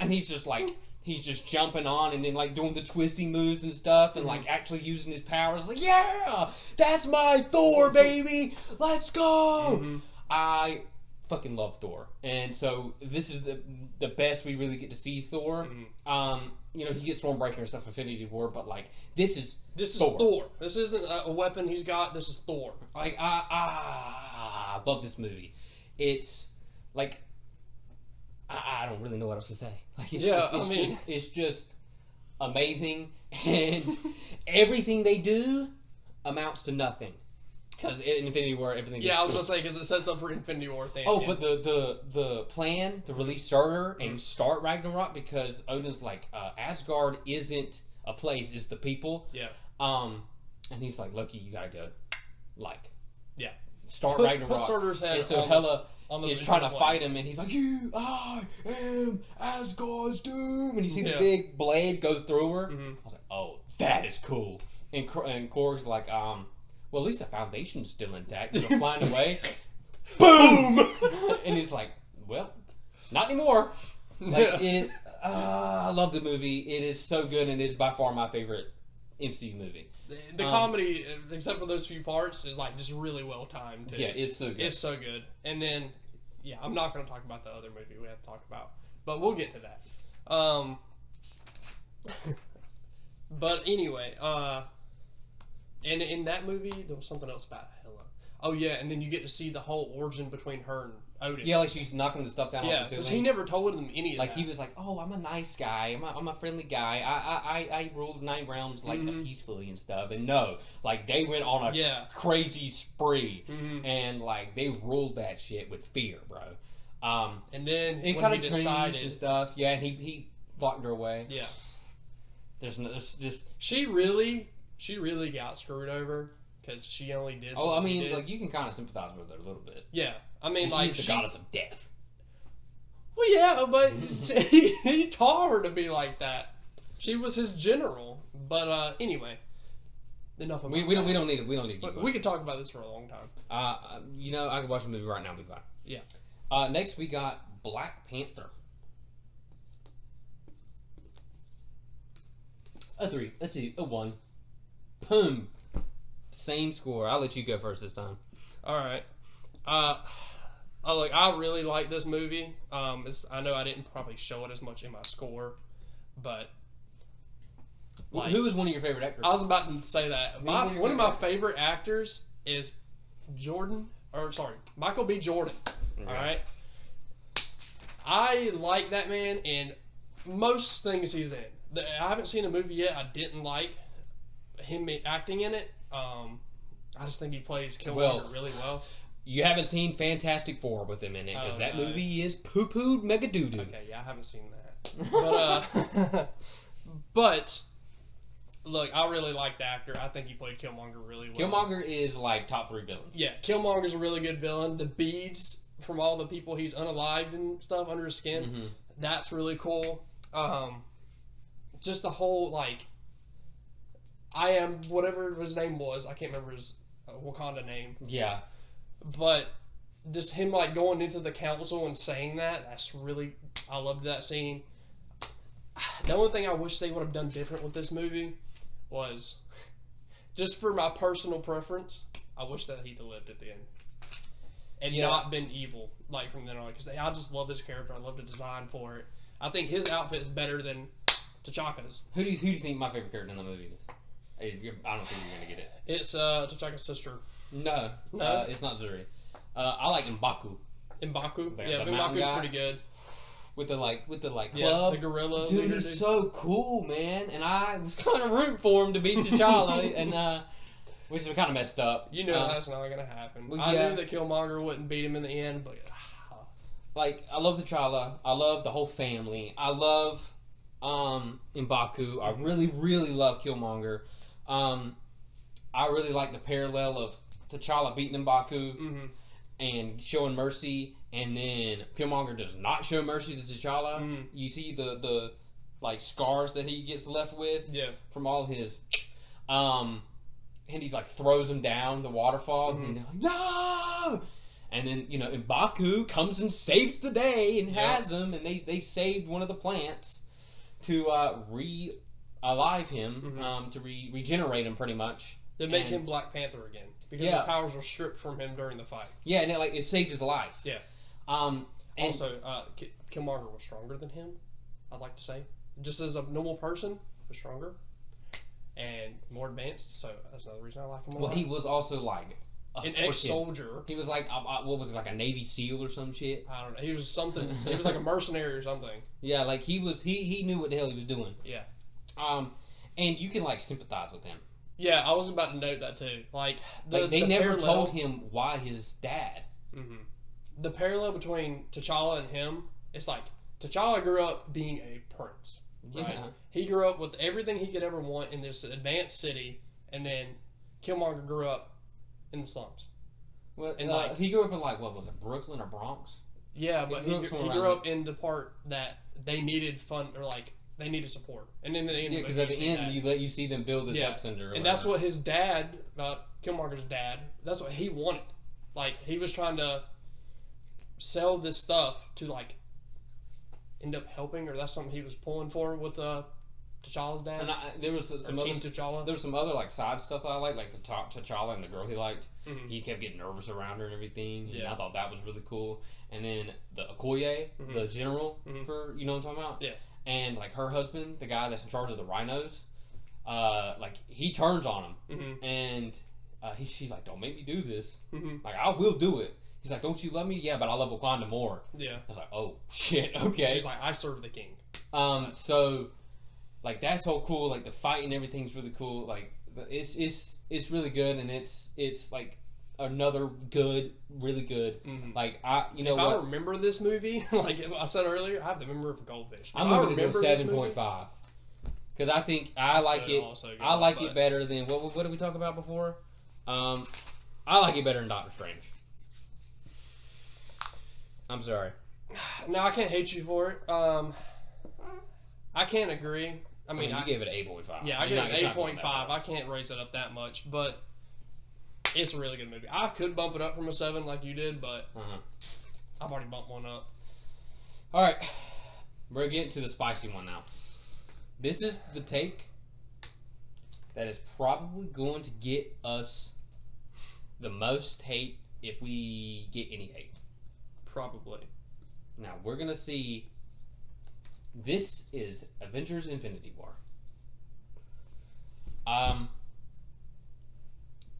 and he's just like, he's just jumping on and then like doing the twisting moves and stuff, and like actually using his powers. Like, yeah, that's my Thor, baby. Let's go. I fucking love Thor, and so this is the best we really get to see Thor. You know, he gets Stormbreaker and stuff in Infinity War, but like this is Thor. This isn't a weapon he's got. This is Thor. Like I love this movie. It's like I don't really know what else to say. Like it's just amazing, and everything they do amounts to nothing. Because in Infinity War, everything. Yeah, I was gonna say because it sets up for Infinity War thing. Oh, but the plan to release Surtur and start Ragnarok, because Odin's like, Asgard isn't a place; it's the people. Yeah. And he's like, Loki, you gotta go. Like, yeah, start Ragnarok. Put Surtur's head. And so Hela on is trying to fight him, and he's like, I am Asgard's doom. And you see the big blade go through her. I was like, oh, that is cool. And Korg's like, well, at least the foundation's still intact. You're flying away. Boom! And he's like, well, not anymore. Like, I love the movie. It is so good, and it is by far my favorite MCU movie. The comedy, except for those few parts, is like just really well timed. Yeah, it's so good. It's so good. And then, yeah, I'm not going to talk about the other movie we have to talk about, but we'll get to that. But anyway, and in that movie, there was something else about Hela. Oh yeah, and then you get to see the whole origin between her and Odin. Yeah, like she's knocking the stuff down off the ceiling. because he never told them any of like, that. he was like, oh, I'm a nice guy. I'm a friendly guy. I rule the 9 realms like peacefully and stuff. And no, like they went on a crazy spree, and like they ruled that shit with fear, bro. And then it kind of decided and stuff. Yeah, and he locked her away. Yeah, there's just she really got screwed over. Because she only did. Oh, I mean, like, you can kind of sympathize with her a little bit. Yeah, I mean, and like she's the goddess of death. Well, yeah, but he taught her to be like that. She was his general. But anyway, enough about we don't need to keep going. We could talk about this for a long time. You know, I could watch a movie right now and be fine. Yeah. Next we got Black Panther. A 3. Let's see. A 1. Boom. Same score. I'll let you go first this time. All right. I really like this movie. I know I didn't probably show it as much in my score, but like, who was one of your favorite actors? I was about to say that. One of my favorite actors is Michael B. Jordan. Okay. All right. I like that man in most things he's in. I haven't seen a movie yet I didn't like him acting in it. I just think he plays Killmonger really well. You haven't seen Fantastic Four with him in it because that movie is poo-pooed mega doo-doo. Okay, yeah, I haven't seen that. But look, I really like the actor. I think he played Killmonger really well. Killmonger is like top 3 villains. Yeah, Killmonger's a really good villain. The beads from all the people he's unalived and stuff under his skin, that's really cool. Just the whole, like, I am whatever his name was. I can't remember his Wakanda name. Yeah. But just him, like, going into the council and saying that's really, I loved that scene. The only thing I wish they would have done different with this movie was, just for my personal preference, I wish that he'd lived at the end. And not been evil, like, from then on. Because I just love this character. I love the design for it. I think his outfit is better than T'Chaka's. Who do you think my favorite character in the movie is? I don't think you're going to get it. It's T'Chaka's sister. No, it's not Zuri. I like M'Baku. M'Baku? Yeah, M'Baku's pretty good. With the club. Yeah, the gorilla. Dude, he's so cool, man. And I was kind of rooting for him to beat T'Challa, and which was kind of messed up. You know that's not going to happen. Well, I knew that Killmonger wouldn't beat him in the end, but like, I love T'Challa. I love the whole family. I love M'Baku. I really, really love Killmonger. I really like the parallel of T'Challa beating M'Baku and showing mercy, and then Killmonger does not show mercy to T'Challa. You see the like scars that he gets left with from all his and he's like throws him down the waterfall and like, no, and then M'Baku comes and saves the day and has him, and they saved one of the plants to re-alive him, to regenerate him pretty much. They make him Black Panther again because his powers were stripped from him during the fight. Yeah, and it saved his life. Yeah. Also, Killmonger was stronger than him. I'd like to say, just as a normal person, was stronger and more advanced. So that's another reason I like him. Well, he was also like an ex-soldier. He was like, what was it, like a Navy SEAL or some shit? I don't know. He was something. He was like a mercenary or something. Yeah, like he knew what the hell he was doing. Yeah. And you can like sympathize with him. Yeah, I was about to note that too. Like they never told him why his dad. The parallel between T'Challa and him, it's like T'Challa grew up being a prince. Right? Yeah. He grew up with everything he could ever want in this advanced city, and then Killmonger grew up in the slums. Well, and he grew up in like, what was it, Brooklyn or Bronx? Yeah, but he grew up in the part that they needed fun, or like they needed support. And in the end, because at the end you see them build this epicenter, and that's what his dad, Killmonger's dad, that's what he wanted. Like he was trying to sell this stuff to like end up helping, or that's something he was pulling for with T'Challa's dad. And there was some other like side stuff that I liked, like the T'Challa and the girl he liked. He kept getting nervous around her and everything. And I thought that was really cool. And then the Okoye, the general, for what I'm talking about. Yeah. And like her husband, the guy that's in charge of the rhinos, like he turns on him, and she's like, "Don't make me do this. Like I will do it." He's like, "Don't you love me?" "Yeah, but I love Wakanda more." Yeah. I was like, "Oh shit, okay." She's like, "I serve the king." So like that's all cool. Like the fight and everything's really cool. Like it's really good, and it's like another really good. Like I remember this movie, like I said earlier, I have the memory of a goldfish. I'm giving it a 7.5 because I think I like it. I like it better than what did we talk about before? I like it better than Doctor Strange. I'm sorry. No, I can't hate you for it. I can't agree. I mean, you gave it an 8.5. Yeah, I gave it an 8.5. I can't raise it up that much, but it's a really good movie. I could bump it up from a 7 like you did, but I've already bumped one up. All right. We're getting to the spicy one now. This is the take that is probably going to get us the most hate if we get any hate. Probably. Now, we're going to see... This is Avengers Infinity War.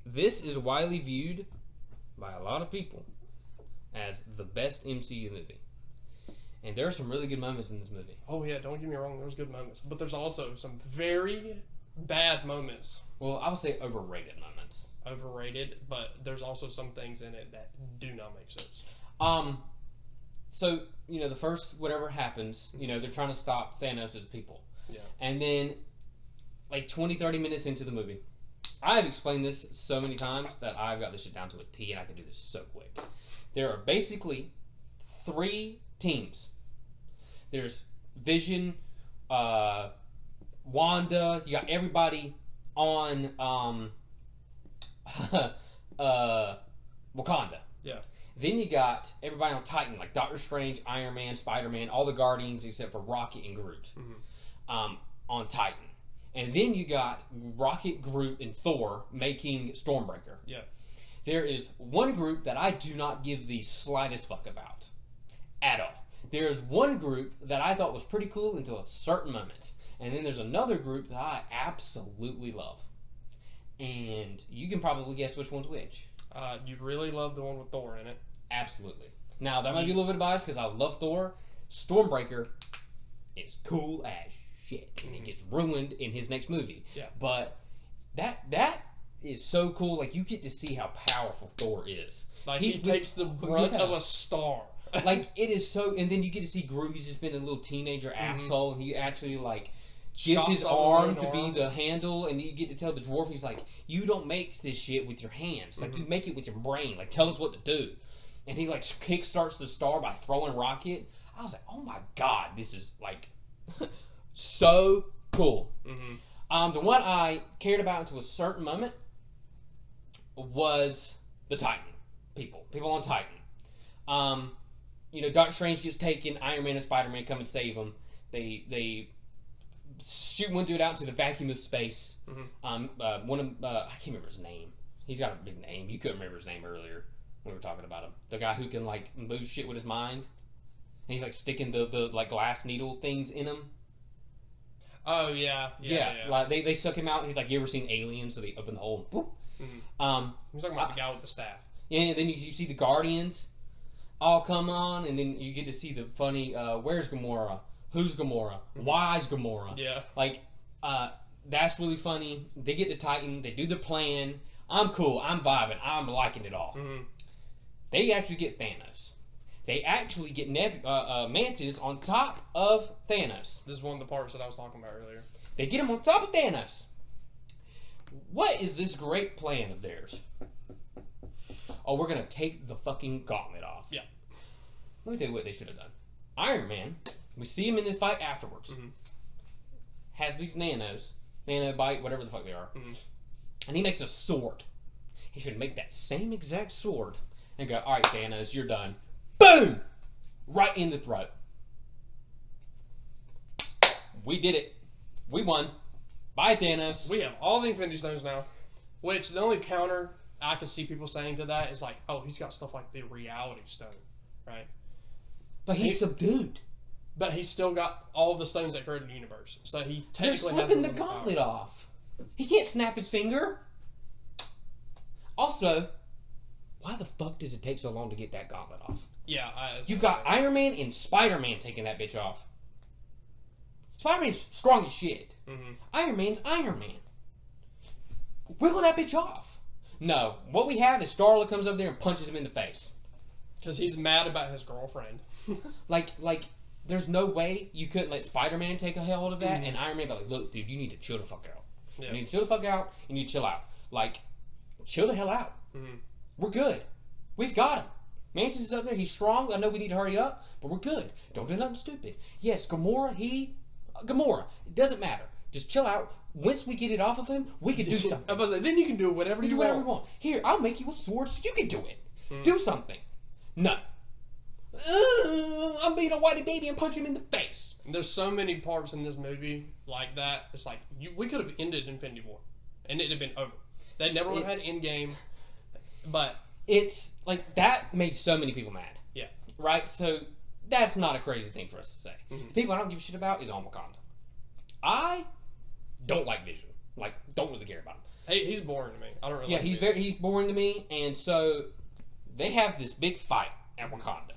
This is widely viewed by a lot of people as the best MCU movie. And there are some really good moments in this movie. Oh yeah, don't get me wrong. There's good moments, but there's also some very bad moments. Well, I would say overrated moments. Overrated, but there's also some things in it that do not make sense. So, the first whatever happens, they're trying to stop Thanos' people. Yeah. And then, like 20, 30 minutes into the movie, I have explained this so many times that I've got this shit down to a T, and I can do this so quick. There are basically 3 teams. There's Vision, Wanda, you got everybody on Wakanda. Yeah. Then you got everybody on Titan, like Doctor Strange, Iron Man, Spider-Man, all the Guardians except for Rocket and Groot on Titan. And then you got Rocket, Groot, and Thor making Stormbreaker. Yeah. There is one group that I do not give the slightest fuck about at all. There is one group that I thought was pretty cool until a certain moment. And then there's another group that I absolutely love. And you can probably guess which one's which. You really love the one with Thor in it. Absolutely. Now, that might be a little bit biased because I love Thor. Stormbreaker is cool as shit. And it gets ruined in his next movie. Yeah. But that is so cool. Like, you get to see how powerful Thor is. Like, he takes the brunt of a star. Like, it is so... And then you get to see Groot. He's just been a little teenager asshole. And he actually, like... gives his arm to be the handle, and you get to tell the dwarf, he's like, you don't make this shit with your hands. Like, you make it with your brain. Like, tell us what to do. And he, like, kickstarts the star by throwing Rocket. I was like, oh my god, this is, like, so cool. The one I cared about to a certain moment was the Titan. People on Titan. Doctor Strange gets taken, Iron Man and Spider-Man come and save him. They shoot one dude out into the vacuum of space. I can't remember his name. He's got a big name. You couldn't remember his name earlier when we were talking about him. The guy who can like move shit with his mind. And he's like sticking the like glass needle things in him. Oh yeah. Like they suck him out. And he's like, you ever seen Aliens? So they open the hole. And, He's talking about the guy with the staff. Yeah, and then you see the Guardians all come on, and then you get to see the funny. Where's Gamora? Who's Gamora? Why's Gamora? Yeah. Like, that's really funny. They get to Titan. They do the plan. I'm cool. I'm vibing. I'm liking it all. They actually get Thanos. They actually get Mantis on top of Thanos. This is one of the parts that I was talking about earlier. They get him on top of Thanos. What is this great plan of theirs? Oh, we're going to take the fucking gauntlet off. Yeah. Let me tell you what they should have done. Iron Man... We see him in the fight afterwards. Has these nanobite, whatever the fuck they are. And he makes a sword. He should make that same exact sword and go, alright, Thanos, you're done. Boom! Right in the throat. We did it. We won. Bye, Thanos. We have all the Infinity Stones now. Which, the only counter I can see people saying to that is like, oh, he's got stuff like the Reality Stone. Right? But he's subdued. But he's still got all of the stones that created the universe. So he They're technically has slipping the gauntlet off. He can't snap his finger. Also, why the fuck does it take so long to get that gauntlet off? Yeah. You've got Iron Man and Spider-Man taking that bitch off. Spider-Man's strong as shit. Iron Man's Iron Man. Wiggle that bitch off. No. What we have is Starla comes over there and punches him in the face. Because he's mad about his girlfriend. like... There's no way you couldn't let Spider-Man take a hold of that and Iron Man be like, look, dude, you need to chill the fuck out. Yeah. You need to chill the fuck out. You need to chill out. Like, chill the hell out. We're good. We've got him. Mantis is up there. He's strong. I know we need to hurry up, but we're good. Don't do nothing stupid. Yes, Gamora. It doesn't matter. Just chill out. Once we get it off of him, we can do something. I was like, then you can do whatever you want. Here, I'll make you a sword so you can do it. Do something. No. I'm being a whitey baby and punch him in the face. There's so many parts in this movie like that. It's like we could have ended Infinity War, and it'd have been over. They never would have had Endgame, but it's like that made so many people mad. Yeah. Right. So that's not a crazy thing for us to say. The people I don't give a shit about is on Wakanda. I don't like Vision. Like, don't really care about him. Hey, he's boring to me. I don't really. Yeah, he's boring to me, and so they have this big fight at Wakanda.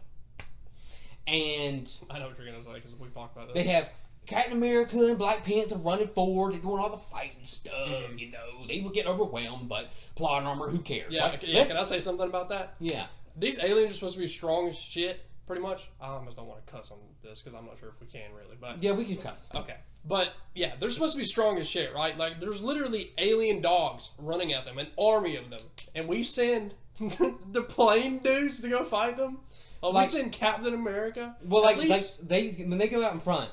And I know what you're gonna say because we talked about that. they have Captain America and Black Panther running forward. They're doing all the fighting stuff. You know, they will get overwhelmed, but plot armor, who cares? Yeah, Like, yeah. Can I say something about that? Yeah. These aliens are supposed to be strong as shit, pretty much. I almost don't want to cuss on this because I'm not sure if we can really, but Yeah, we can cuss. okay. But yeah, they're supposed to be strong as shit, right? Like there's literally alien dogs running at them, an army of them, and we send the plane dudes to go fight them. Oh, we send Captain America. Well, At like least, they when they go out in front,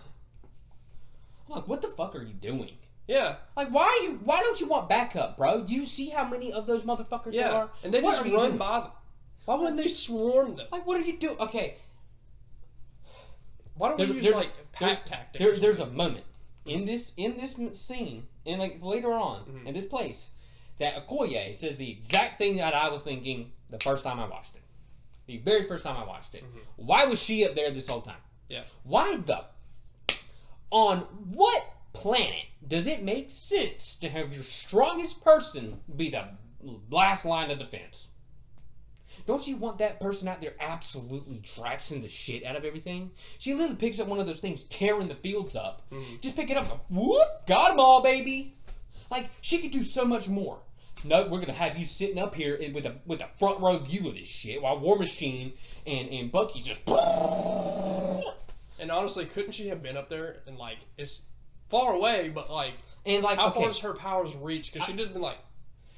I'm like, what the fuck are you doing? yeah, Like, why don't you want backup, bro? Do you see how many of those motherfuckers there yeah, are? and they What just are you run doing? by them. Why wouldn't they swarm them? Like, what are you doing? Okay, Why don't we use like pack tactics? there's a moment in this scene, and like later on Mm-hmm. in this place, that Okoye says the exact thing that I was thinking the first time I watched it. The very first time I watched it. Why was she up there this whole time? Yeah. Why on what planet does it make sense to have your strongest person be the last line of defense? Don't you want that person out there absolutely trashing the shit out of everything? She literally picks up one of those things, tearing the fields up. Just pick it up and whoop, got them all, baby. Like, she could do so much more. No, we're gonna have you sitting up here with a front row view of this shit while War Machine and Bucky just. And honestly, couldn't she have been up there and like it's far away, but like And like, how okay, far does her powers reach? Because she just been like,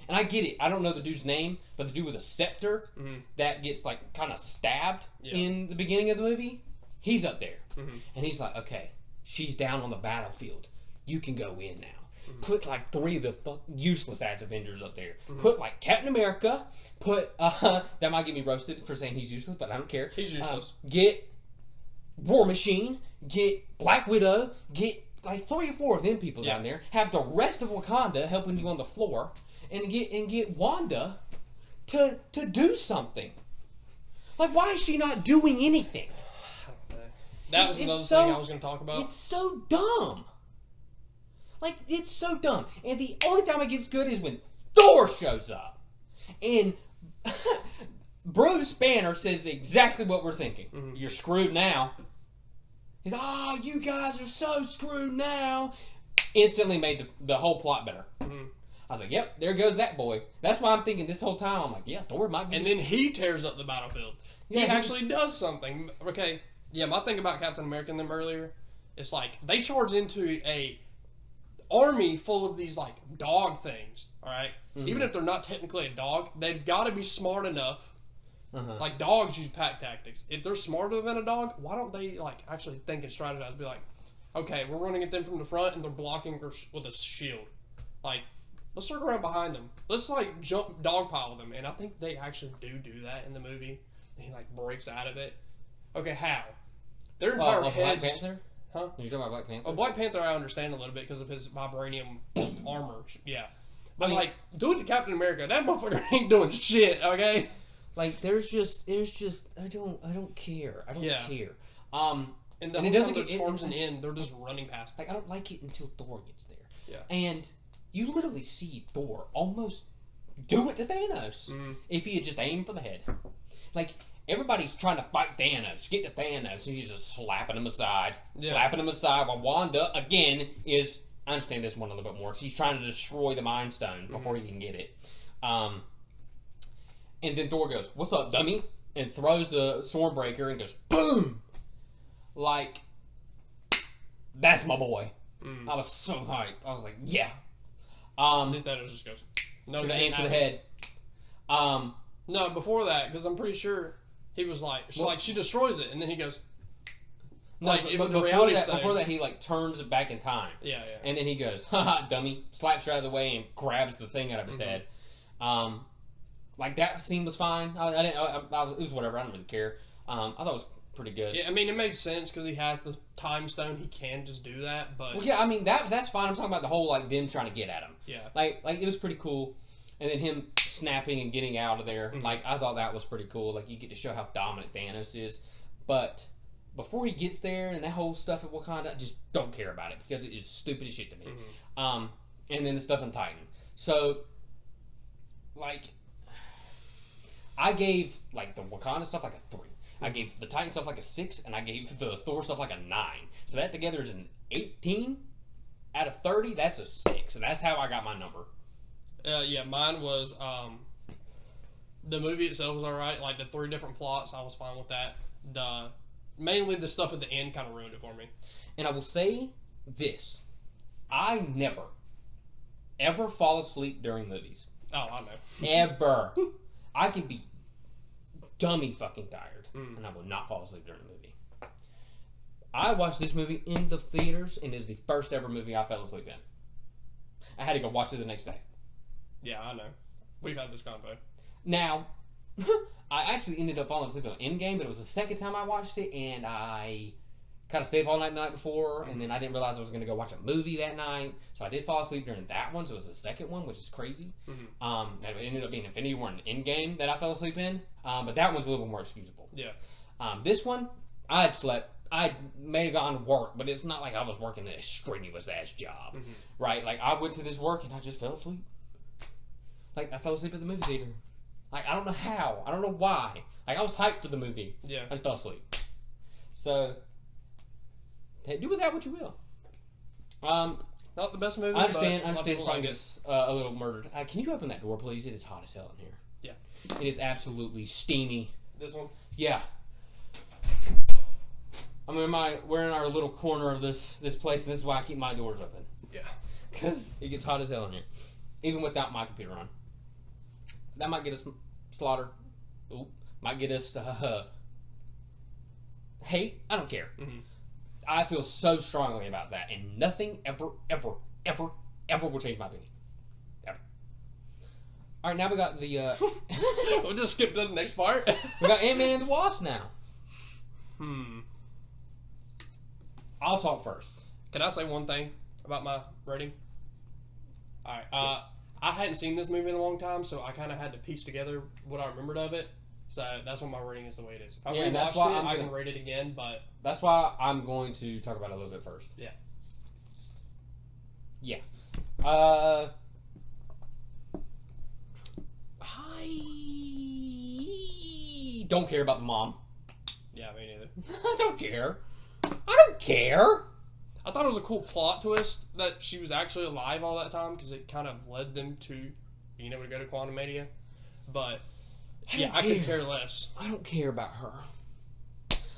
and I get it. I don't know the dude's name, but the dude with a scepter that gets like kind of stabbed in the beginning of the movie, he's up there, and he's like, okay, she's down on the battlefield. You can go in now. Put like 3 of the useless ass Avengers up there. Put like Captain America. Put that might get me roasted for saying he's useless, but I don't care. He's useless. Get War Machine. Get Black Widow. Get like 3 or 4 of them people down there. Have the rest of Wakanda helping you on the floor, and get Wanda to do something. Like, why is she not doing anything? that was another thing I was going to talk about. It's so dumb. Like, it's so dumb. And the only time it gets good is when Thor shows up. And Bruce Banner says exactly what we're thinking. You're screwed now. He's like, oh, you guys are so screwed now. Instantly made the whole plot better. I was like, yep, there goes that boy. That's why I'm thinking this whole time. I'm like, yeah, Thor might be. And then he tears up the battlefield. Yeah, he actually does something. Okay, yeah, my thing about Captain America and them earlier, it's like they charge into a army full of these like dog things. All right? Even if they're not technically a dog, they've got to be smart enough. Like dogs use pack tactics. If they're smarter than a dog, why don't they like actually think and strategize? Be like, okay, we're running at them from the front and they're blocking with a shield. Like, let's circle around behind them. Let's like jump dogpile them. And I think they actually do that in the movie. And he like breaks out of it. Okay, how? Their entire Black heads. Panther? Huh? Are you talking about Black Panther? A Black Panther, I understand a little bit because of his vibranium armor. Yeah. But I mean, like, do it to Captain America. That motherfucker ain't doing shit, okay? Like, there's just I don't care. I don't care. And it doesn't they're get charging in, they're just running past. Like, I don't like it until Thor gets there. Yeah. And you literally see Thor almost do it to Thanos if he had just aimed for the head. Like, everybody's trying to fight Thanos, get to Thanos, and he's just slapping him aside, while Wanda, again, is, I understand this one a little bit more, she's trying to destroy the Mind Stone before he can get it. And then Thor goes, "What's up, dummy?" and throws the Stormbreaker and goes, boom! Like, that's my boy. I was so hyped. I was like, yeah. Then Thanos just goes, no, should have aimed for the head. No, before that, because I'm pretty sure he was like, she destroys it, and then he goes, like, but even the reality before that, he like turns it back in time. Yeah. And then he goes, haha, dummy, slaps her out of the way and grabs the thing out of his head. Like, that scene was fine. It was whatever. I don't really care. I thought it was pretty good. Yeah, I mean, it made sense because he has the time stone. He can just do that, but... Well, yeah, I mean, that's fine. I'm talking about the whole, like, them trying to get at him. Yeah. Like it was pretty cool. And then him snapping and getting out of there. Like, I thought that was pretty cool. Like, you get to show how dominant Thanos is. But before he gets there and that whole stuff at Wakanda, I just don't care about it because it is stupid as shit to me. And then the stuff in Titan. So, like... I gave, like, the Wakanda stuff, like, a 3. I gave the Titan stuff like a 6, and I gave the Thor stuff like a 9. So that together is an 18 out of 30. That's a 6. So that's how I got my number. Yeah, mine was the movie itself was alright. Like the 3 different plots, I was fine with that. Mainly the stuff at the end kind of ruined it for me. And I will say this: I never, ever fall asleep during movies. Oh, I know. Ever. I can be dummy fucking tired, and I will not fall asleep during a movie. I watched this movie in the theaters, and it is the first ever movie I fell asleep in. I had to go watch it the next day. Yeah, I know. We've had this convo. Now, I actually ended up falling asleep on Endgame, but it was the second time I watched it, and I kind of stayed up all night the night before, and then I didn't realize I was going to go watch a movie that night, so I did fall asleep during that one, so it was the second one, which is crazy. That ended up being Infinity War and Endgame that I fell asleep in, but that one's a little bit more excusable. Yeah. This one, I had slept. I may have gone to work, but it's not like I was working a strenuous-ass job, right? Like, I went to this work, and I just fell asleep. Like, I fell asleep at the movie theater. Like, I don't know how. I don't know why. Like, I was hyped for the movie. Yeah. I just fell asleep. So, hey, do with that what you will. Not the best movie. I understand. But It's probably just a little murdered. Can you open that door, please? It is hot as hell in here. Yeah. It is absolutely steamy. This one. Yeah. I mean, we're in our little corner of this place, and this is why I keep my doors open. Yeah. Because it gets hot as hell in here, even without my computer on. That might get us slaughtered. Ooh, might get us hate. I don't care. I feel so strongly about that, and nothing ever will change my opinion. Ever. All right, now we got the. We'll just skip to the next part. We got Ant-Man and the Wasp now. I'll talk first. Can I say one thing about my rating? All right. I hadn't seen this movie in a long time, so I kind of had to piece together what I remembered of it. So that's why my rating is the way it is. If I rewatched it, I can rate it again, but... That's why I'm going to talk about it a little bit first. Yeah. Yeah. I don't care about the mom. Yeah, me neither. I don't care. I don't care. I thought it was a cool plot twist that she was actually alive all that time, because it kind of led them to being able to go to Quantum Mania. But... I could care less. I don't care about her.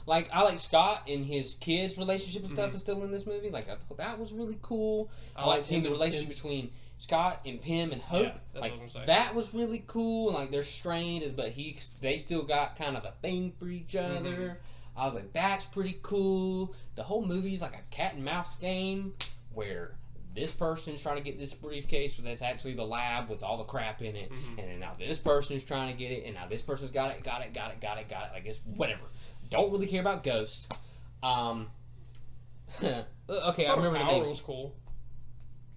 Like, I like Scott and his kids' relationship and stuff is still in this movie. Like, I thought that was really cool. I like seeing the relationship between Scott and Pym and Hope. Yeah, that's like, what I'm saying. That was really cool. And, like, they're strained, but they still got kind of a thing for each other. I was like, that's pretty cool. The whole movie's like a cat and mouse game where this person's trying to get this briefcase, but that's actually the lab with all the crap in it. And then now this person's trying to get it, and now this person's got it. Like, it's whatever. Don't really care about Ghost. Okay, I remember the names. Was cool.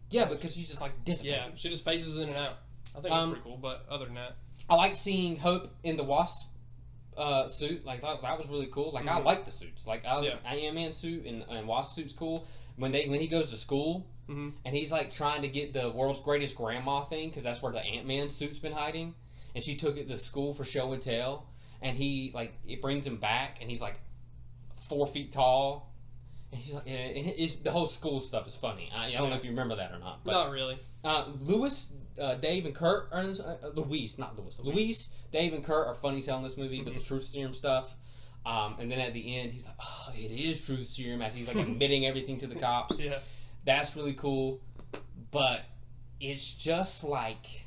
Yeah, because she's just like dissipating. Yeah, she just phases in and out. I think it's pretty cool, but other than that. I like seeing Hope in the Wasp suit. Like, that was really cool. Like, I like the suits. Like, Ant-Man suit and Wasp suit's cool. When he goes to school, and he's like trying to get the world's greatest grandma thing, because that's where the Ant-Man suit's been hiding, and she took it to school for show and tell, and it brings him back, and he's like 4 feet tall, and he's like, the whole school stuff is funny. I don't know if you remember that or not. But, not really. Louis, Dave, and Kurt are Luis, Dave, and Kurt are funny telling this movie with the truth serum stuff. And then at the end, he's like, "Oh, it is truth serum," as he's like admitting everything to the cops. Yeah, that's really cool. But it's just like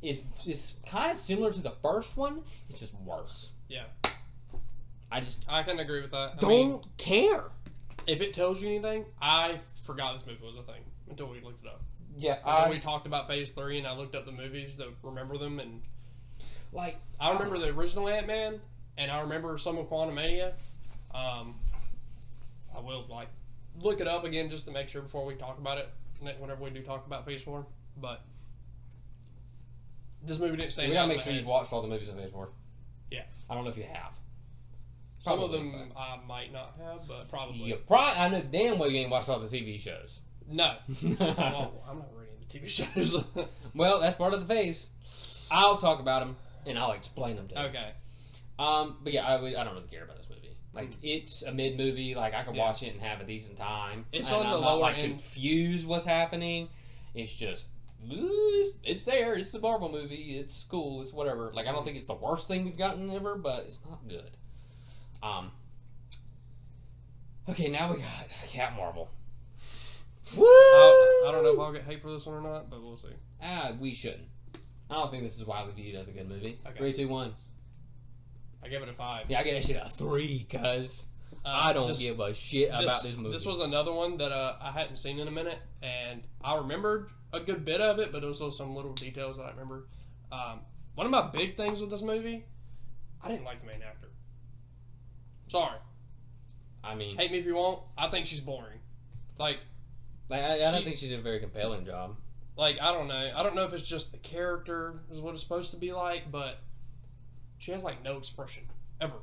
it's kind of similar to the first one. It's just worse. Yeah, I can agree with that. Don't care. If it tells you anything, I forgot this movie was a thing until we looked it up. Yeah, we talked about Phase 3, and I looked up the movies to remember them, and like I remember the original Ant-Man. And I remember some of Quantumania. I will look it up again just to make sure before we talk about it. Whenever we do talk about Phase 4, but this movie didn't say. We gotta make sure you've watched all the movies of Phase 4. Yeah, I don't know if you have. Some of them I might not have, but probably. I know damn well you ain't watched all the TV shows. No, I'm not reading the TV shows. Well, that's part of the phase. I'll talk about them and I'll explain them to you. Okay. But yeah, I don't really care about this movie. Like, it's a mid movie. Like, I can watch it and have a decent time. It's and on the I'm lower not, like, end. confused what's happening. It's just, it's there. It's a Marvel movie. It's cool. It's whatever. Like, I don't think it's the worst thing we've gotten ever, but it's not good. Okay, now we got Cat Marvel. Woo! I don't know if I'll get hate for this one or not, but we'll see. We shouldn't. I don't think this is widely viewed as a good movie. Okay. 3, 2, 1. I give it a 5. Yeah, I get that shit a 3, cuz I don't give a shit about this movie. This was another one that I hadn't seen in a minute, and I remembered a good bit of it, but also some little details that I remember. One of my big things with this movie, I didn't like the main actor. Sorry. I mean, Hate me if you want. I think she's boring. Like, I don't think she did a very compelling job. Like, I don't know. I don't know if it's just the character is what it's supposed to be like, but she has, like, no expression. Ever.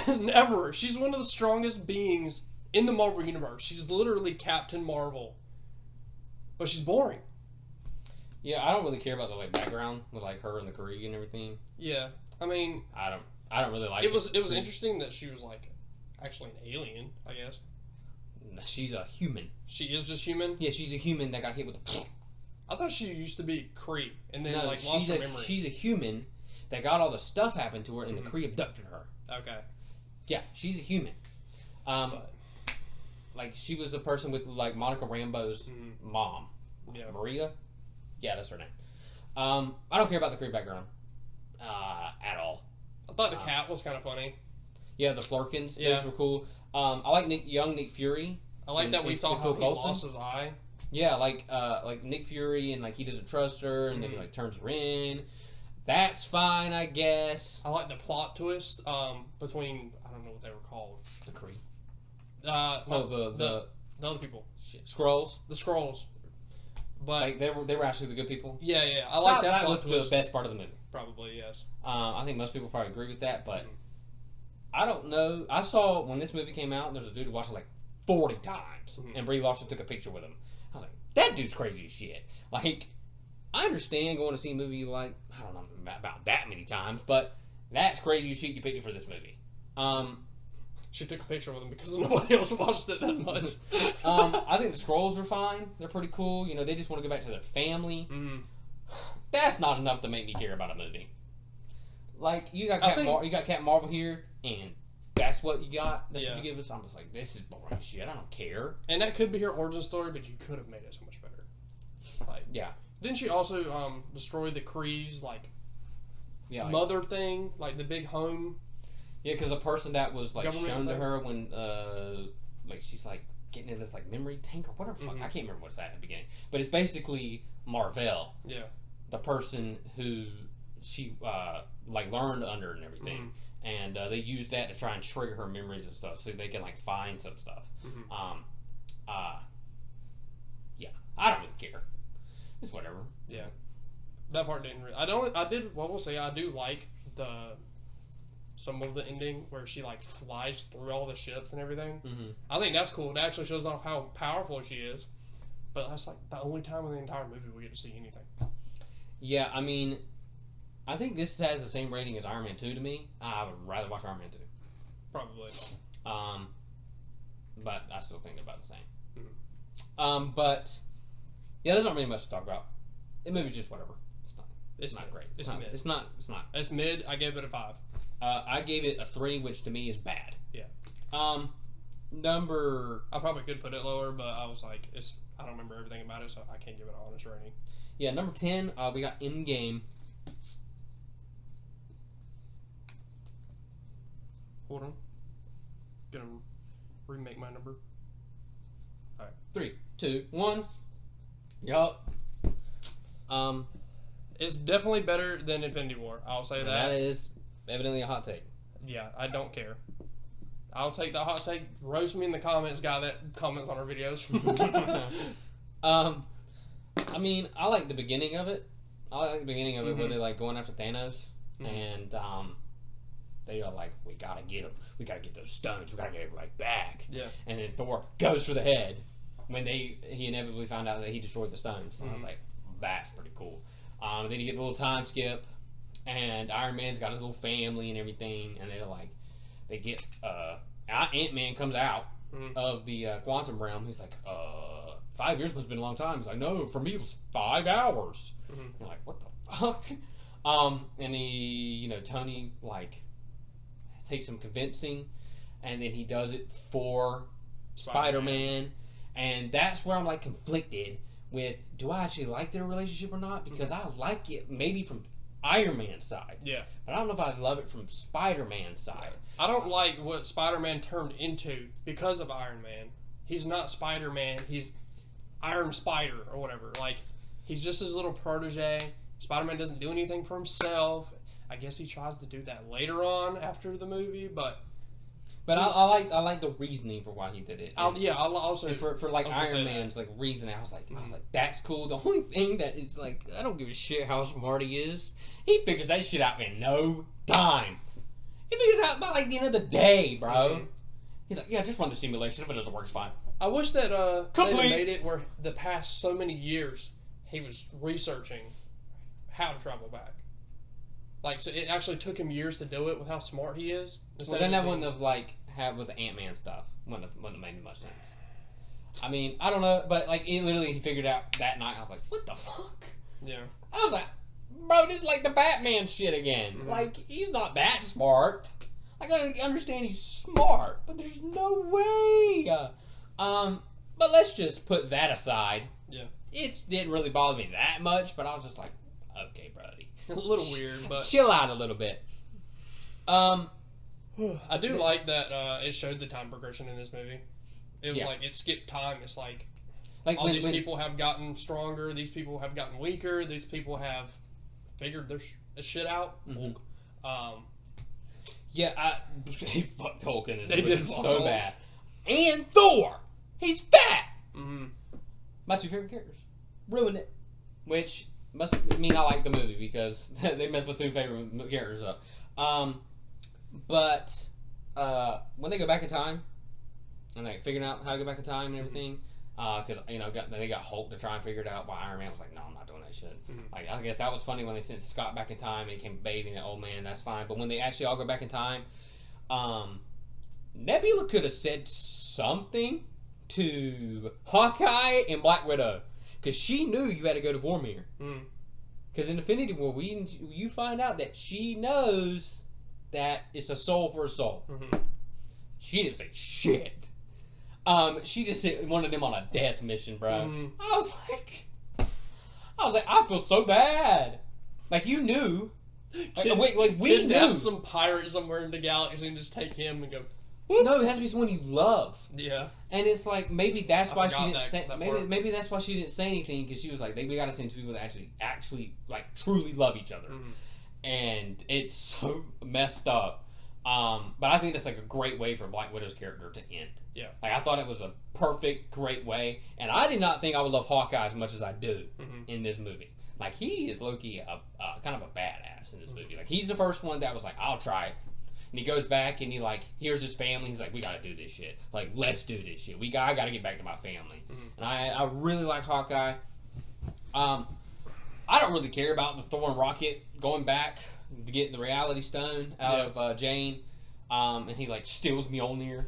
Never. She's one of the strongest beings in the Marvel Universe. She's literally Captain Marvel. But she's boring. Yeah, I don't really care about the, like, background with, like, her and the Kree and everything. Yeah. I mean... I don't really like it. It was interesting that she was, like, actually an alien, I guess. She's a human. She is just human? Yeah, she's a human that got hit with the... I thought she used to be Kree and then like lost her memory. She's a human that got all the stuff happen to her and the Kree abducted her. Okay. Yeah, she's a human. Like, she was the person with, like, Monica Rambeau's mom. Yeah. Maria? Yeah, that's her name. I don't care about the Kree background. At all. I thought the cat was kind of funny. Yeah, the Flurkins. Yeah. Those were cool. I like Nick Fury. I like that we saw how he Coulson. lost his eye. Yeah, like Nick Fury, and like he doesn't trust her, and then he like turns her in. That's fine, I guess. I like the plot twist between, I don't know what they were called. The Kree. The other people. Shit. Skrulls. The Skrulls. But like they were actually the good people. Yeah. I like that. That was the best part of the movie. Probably, yes. I think most people probably agree with that, but I don't know. I saw when this movie came out, there's a dude who watched it like 40 times, and Brie Larson took a picture with him. I was like, that dude's crazy as shit. Like, I understand going to see a movie like, I don't know about that many times, but that's crazy as shit you picked it for this movie. She took a picture with him because nobody else watched it that much. I think the Skrulls are fine. They're pretty cool. You know, they just want to go back to their family. That's not enough to make me care about a movie. Like, you got Captain Marvel here, and that's what you got. That's what you give us. I'm just like, this is boring as shit. I don't care. And that could be her origin story, but you could have made it so much better. Like, yeah. Didn't she also destroy the Kree's mother thing, like the big home? Yeah, because a person that was like shown to thing? her when like she's like getting in this like memory tank or whatever. Fuck, I can't remember what's that at the beginning, but it's basically Marvel. Yeah. The person who she like learned under and everything, and they use that to try and trigger her memories and stuff, so they can like find some stuff. Yeah, I don't really care. It's whatever. Yeah, that part didn't. I do like some of the ending where she like flies through all the ships and everything. I think that's cool. It actually shows off how powerful she is. But that's like the only time in the entire movie we get to see anything. Yeah, I mean, I think this has the same rating as Iron Man 2 to me. I would rather watch Iron Man 2. Probably. But I still think they're about the same. But yeah, there's not really much to talk about. The movie's just whatever. It's not great. It's not. It's not. It's mid. I gave it a 5. I gave it a 3, which to me is bad. Yeah. Number. I probably could put it lower, but I was like, I don't remember everything about it, so I can't give it an honest rating. Yeah, number 10. We got Endgame. Hold on. Gonna remake my number. All right. 3, 2, 1. Yup. It's definitely better than Infinity War. I'll say that. That is evidently a hot take. Yeah, I don't care. I'll take the hot take. Roast me in the comments, guy that comments on our videos. I mean, I like the beginning of it. Where they're like going after Thanos, and they are like, we gotta get him. We gotta get those stones. We gotta get everybody back. Yeah. And then Thor goes for the head when he inevitably found out that he destroyed the stones. And I was like, that's pretty cool. Then you get the little time skip, and Iron Man's got his little family and everything, and they get Ant-Man comes out of the quantum realm. He's like, 5 years must have been a long time. He's like, no, for me it was 5 hours. You're like, what the fuck? And he, Tony takes some convincing, and then he does it for Spider-Man, and that's where I'm conflicted with, do I actually like their relationship or not? Because I like it maybe from Iron Man's side. Yeah. But I don't know if I love it from Spider-Man's side. I don't like what Spider-Man turned into because of Iron Man. He's not Spider-Man. He's Iron Spider or whatever. He's just his little protege. Spider-Man doesn't do anything for himself. I guess he tries to do that later on after the movie, but I like the reasoning for why he did it. I'll also for Iron Man's reasoning. I was like, that's cool. The only thing that is I don't give a shit how smart he is. He figures that shit out in no time. He figures it out by the end of the day, bro. He's like, yeah, just run the simulation. If it doesn't work, it's fine. I wish that they made it where the past so many years he was researching how to travel back. So it actually took him years to do it with how smart he is. Well, then that wouldn't have have with the Ant-Man stuff. Wouldn't have made much sense. I mean, I don't know, but it literally he figured out that night. I was like, what the fuck? Yeah. I was like, bro, this is the Batman shit again. He's not that smart. I understand he's smart, but there's no way. But let's just put that aside. Yeah. It didn't really bother me that much, but I was just like, okay, buddy. A little weird, but chill out a little bit. I do like that it showed the time progression in this movie. It was it skipped time. It's all these people have gotten stronger. These people have gotten weaker. These people have figured their shit out. They fucked Hulk in this They movie did so Hulk. bad. And Thor! He's fat! My two favorite characters. Ruined it. Which must mean I like the movie because they messed my two favorite characters up. But when they go back in time and figuring out how to go back in time and everything, because they got Hulk to try and figure it out, while Iron Man was like, no, I'm not doing that shit. I guess that was funny when they sent Scott back in time and he came baby and old man. That's fine. But when they actually all go back in time, Nebula could have said something to Hawkeye and Black Widow, because she knew you had to go to Vormir. Because in Infinity War, you find out that she knows that it's a soul for a soul. She didn't say shit. She just sent one of them on a death mission, bro. I was like, I feel so bad. You knew. We knew. Some pirate somewhere in the galaxy and just take him and go. No, it has to be someone you love. Yeah. And it's maybe that's why she didn't say. That maybe that's why she didn't say anything, because she was like, we got to send two people that actually truly love each other. And it's so messed up. But I think that's a great way for Black Widow's character to end. Yeah. I thought it was a perfect, great way. And I did not think I would love Hawkeye as much as I do in this movie. He is low-key kind of a badass in this movie. He's the first one that was like, I'll try it. And he goes back and he here's his family. He's like, we got to do this shit. Let's do this shit. I got to get back to my family. And I really like Hawkeye. I don't really care about the Thor and Rocket going back to get the Reality Stone out of Jane. And he steals Mjolnir.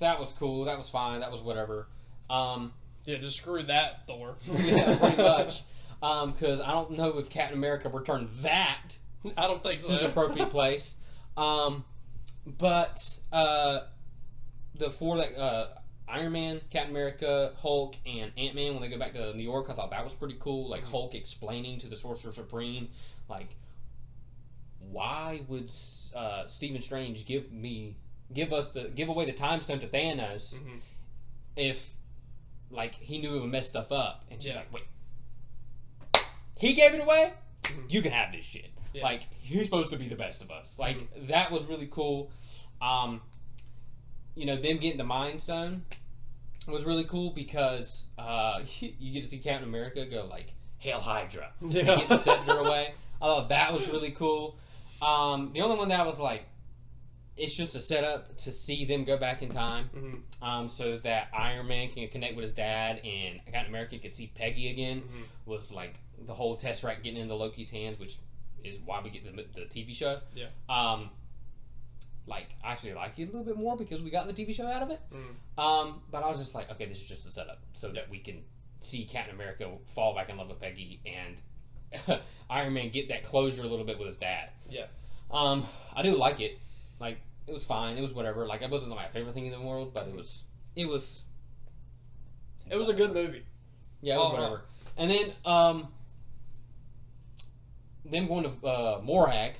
That was cool. That was fine. That was whatever. Yeah, just screw that, Thor. Yeah, pretty much. Because I don't know if Captain America returned that. I don't think so. To the appropriate place. But the four Iron Man, Captain America, Hulk, and Ant-Man, when they go back to New York, I thought that was pretty cool. Hulk explaining to the Sorcerer Supreme, why would Stephen Strange give away the Time Stone to Thanos if he knew it would mess stuff up? And she's like, wait, he gave it away? You can have this shit. Yeah. He's supposed to be the best of us. That was really cool. Them getting the Mind Stone was really cool because you get to see Captain America go Hail Hydra. Yeah. Get the scepter away. I thought that was really cool. The only one that I was it's just a setup to see them go back in time, so that Iron Man can connect with his dad and Captain America could see Peggy again. Was the whole Tesseract getting into Loki's hands, which is why we get the TV show. Yeah. Like, I actually like it a little bit more because we got the TV show out of it. But I was just like, okay, this is just a setup so that we can see Captain America fall back in love with Peggy and Iron Man get that closure a little bit with his dad. Yeah. I do like it. Like, it was fine. It was whatever. Like, it wasn't my favorite thing in the world, but it was a good movie. Yeah, it was whatever. And then, them going to Morag,